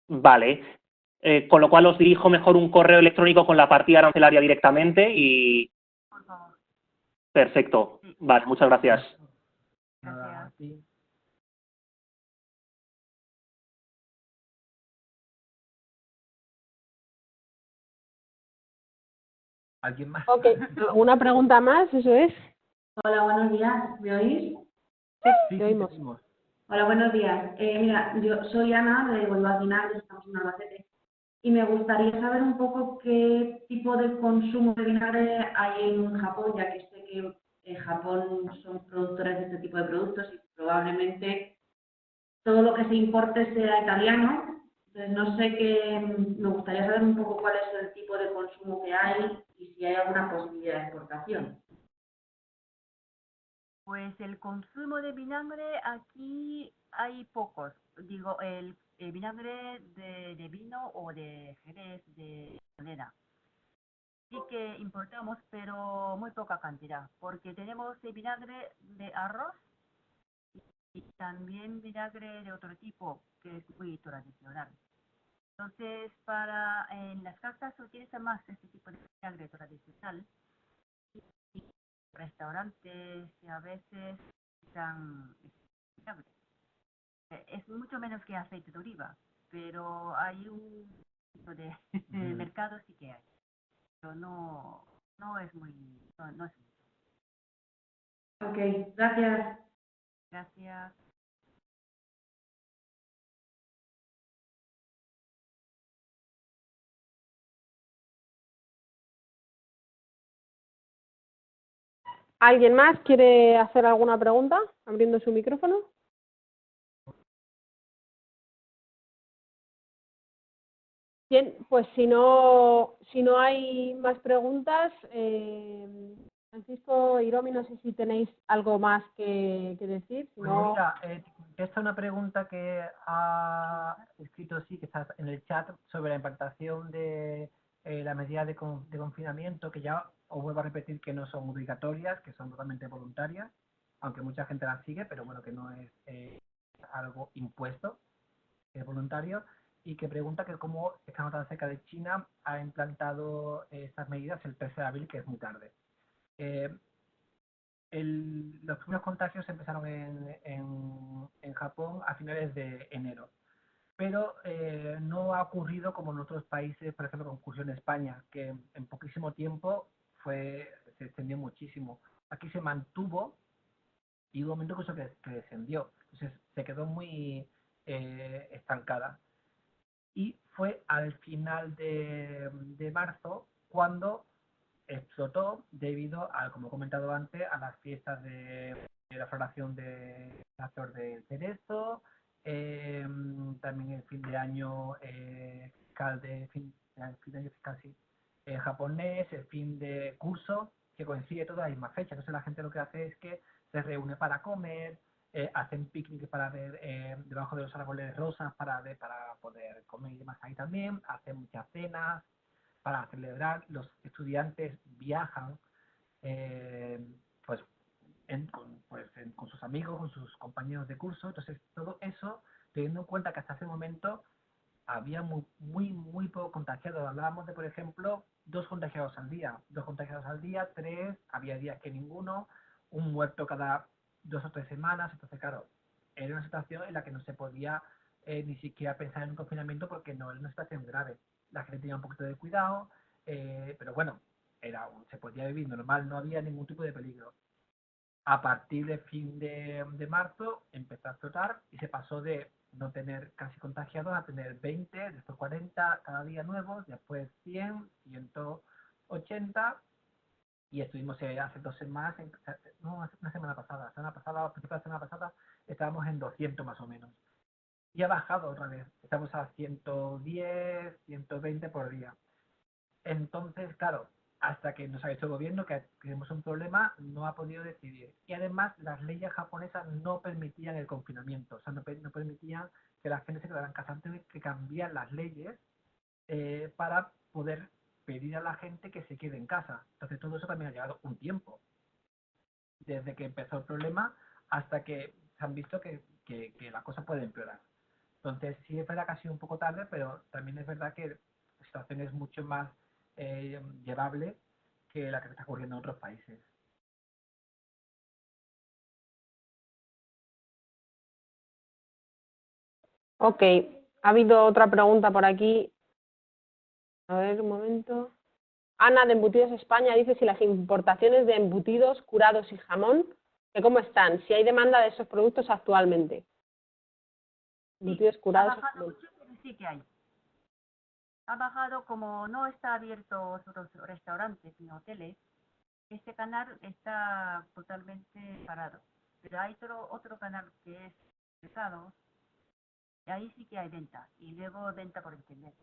Vale. Con lo cual os dirijo mejor un correo electrónico con la partida arancelaria directamente y... Por favor. Perfecto. Sí. Vale, muchas gracias. Nada, a Gracias. ti. ¿Alguien más? Ok, ¿alguna pregunta más? Eso es. Hola, buenos días. ¿Me oís? Sí, Te oímos. te oímos. Hola, buenos días. Mira, yo soy Ana de Golvaquinar, estamos en Albacete, y me gustaría saber un poco qué tipo de consumo de vinagre hay en Japón, ya que sé que en Japón son productores de este tipo de productos y probablemente todo lo que se importe sea italiano. Entonces, no sé me gustaría saber un poco cuál es el tipo de consumo que hay y si hay alguna posibilidad de exportación. Pues el consumo de vinagre aquí hay pocos. Digo, el vinagre de vino o de jerez, de manera. Sí que importamos, pero muy poca cantidad, porque tenemos el vinagre de arroz y también vinagre de otro tipo, que es muy tradicional. Entonces, en las casas se utiliza más este tipo de vinagre tradicional y restaurantes y a veces usan vinagre. Es mucho menos que aceite de oliva, pero hay un tipo de mercado sí que hay, pero no es muy, no es mucho. Ok, gracias. Gracias. ¿Alguien más quiere hacer alguna pregunta abriendo su micrófono? Bien, pues si no hay más preguntas, Francisco, Iromi, no sé si tenéis algo más que decir. Si Pues no, mira, esta es una pregunta que ha escrito sí, que está en el chat sobre la implantación de las medidas de confinamiento, que ya os vuelvo a repetir que no son obligatorias, que son totalmente voluntarias, aunque mucha gente las sigue, pero bueno, que no es algo impuesto, que es voluntario, y que pregunta que cómo esta nota cerca de China ha implantado estas medidas el 13 de abril, que es muy tarde. Los primeros contagios empezaron en Japón a finales de enero, pero no ha ocurrido como en otros países, por ejemplo, como ocurrió en España, que en poquísimo tiempo se extendió muchísimo. Aquí se mantuvo y hubo un momento incluso que descendió, entonces se quedó muy estancada. Y fue al final de marzo cuando explotó debido a, como he comentado antes, a las fiestas de la floración de la flor de cerezo, también el fin de año fiscal sí, japonés, el fin de curso, que coincide todas las mismas fechas. Entonces la gente lo que hace es que se reúne para comer, hacen picnic para ver debajo de los árboles rosas para poder comer y demás ahí también, hacen muchas cenas para celebrar, los estudiantes viajan pues, con sus amigos, con sus compañeros de curso, entonces todo eso, teniendo en cuenta que hasta ese momento había muy poco contagiados. Hablábamos de, por ejemplo, 2 contagiados al día, 3, había días que ninguno, un muerto cada 2 o 3 semanas. Entonces, claro, era una situación en la que no se podía ni siquiera pensar en un confinamiento porque no era una situación grave. La gente tenía un poquito de cuidado, pero bueno, se podía vivir normal, no había ningún tipo de peligro. A partir de fin de marzo empezó a explotar y se pasó de no tener casi contagiados a tener 20, después 40 cada día nuevos, después 100, 180 y estuvimos hace 2 semanas, no, hace una semana pasada, a principios de la semana pasada estábamos en 200 más o menos. Y ha bajado otra vez, estamos a 110, 120 por día. Entonces, claro, hasta que nos ha hecho el gobierno que tenemos un problema, no ha podido decidir. Y además, las leyes japonesas no permitían el confinamiento, o sea, no permitían que la gente se quedara en casa. Han tenido que cambiar las leyes para poder pedir a la gente que se quede en casa. Entonces, todo eso también ha llevado un tiempo, desde que empezó el problema hasta que se han visto que la cosa puede empeorar. Entonces, sí es verdad que ha sido un poco tarde, pero también es verdad que la situación es mucho más llevable que la que está ocurriendo en otros países. Ok, ha habido otra pregunta por aquí. A ver, un momento. Ana de Embutidos España dice si las importaciones de embutidos, curados y jamón, que cómo están, si hay demanda de esos productos actualmente. Embutidos, curados. Ha bajado mucho, pero sí que hay. Ha bajado, como no está abierto otros restaurantes ni hoteles, este canal está totalmente parado. Pero hay otro canal que es pescado, y ahí sí que hay venta, y luego venta por internet.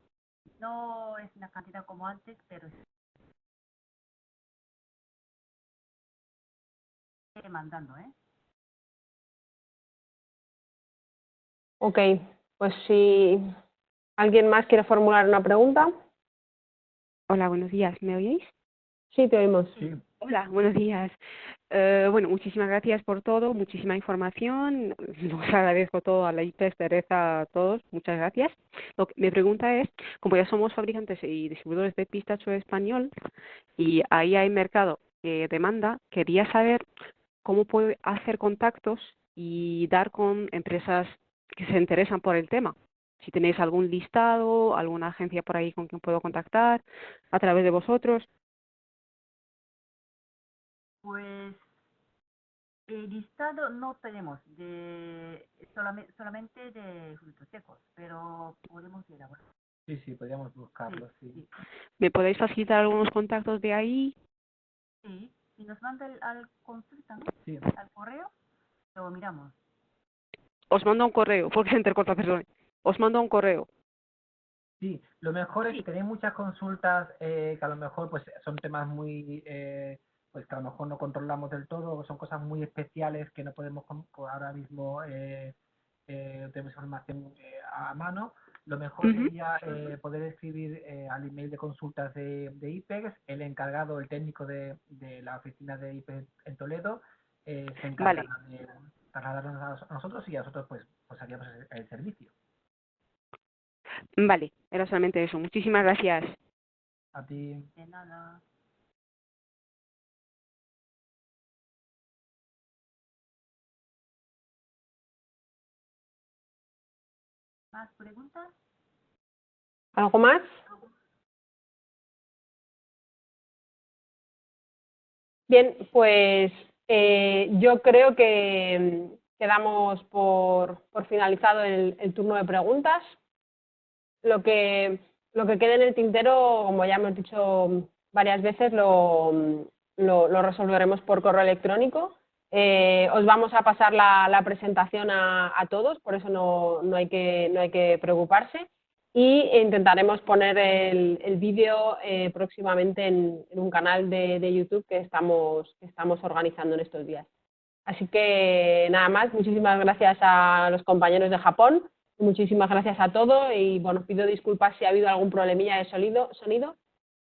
No es una cantidad como antes, pero sí demandando, ¿eh? Ok, pues si alguien más quiere formular una pregunta. Hola, buenos días. ¿Me oís? Sí, te oímos. Sí. Hola, buenos días. Bueno, muchísimas gracias por todo, muchísima información. Os agradezco todo a la IPES, Teresa, a todos. Muchas gracias. Mi pregunta es, como ya somos fabricantes y distribuidores de pistacho español y ahí hay mercado que demanda, quería saber cómo puedo hacer contactos y dar con empresas que se interesan por el tema. Si tenéis algún listado, alguna agencia por ahí con quien puedo contactar, a través de vosotros. Pues el listado no tenemos, solamente de frutos secos, pero podemos elaborar. Sí, podríamos buscarlo, sí. ¿Me podéis facilitar algunos contactos de ahí? Sí, si nos manda al consulta, ¿no? Sí. Al correo, lo miramos. Os mando un correo, porque se intercorta, perdón. Os mando un correo. Sí, lo mejor es que tenéis muchas consultas que a lo mejor pues son temas muy pues que a lo mejor no controlamos del todo, o son cosas muy especiales que no podemos ahora mismo tenemos información a mano. Lo mejor sería poder escribir al email de consultas de IPEX, el encargado, el técnico de la oficina de IPEX en Toledo, se encargará de trasladarnos a nosotros y a nosotros pues haríamos el servicio. Vale, era solamente eso. Muchísimas gracias. A ti. De nada. ¿Más preguntas? ¿Algo más? Bien, pues yo creo que quedamos por finalizado el turno de preguntas. Lo que quede en el tintero, como ya hemos dicho varias veces, lo resolveremos por correo electrónico. Os vamos a pasar la presentación a todos, por eso no hay que preocuparse. Y intentaremos poner el vídeo próximamente en un canal de YouTube que estamos organizando en estos días. Así que nada más, muchísimas gracias a los compañeros de Japón, muchísimas gracias a todos y bueno, pido disculpas si ha habido algún problemilla de sonido,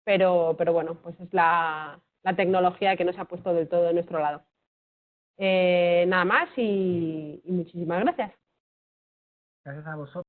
pero bueno, pues es la tecnología que no se ha puesto del todo de nuestro lado. Nada más y muchísimas gracias. Gracias a vosotros.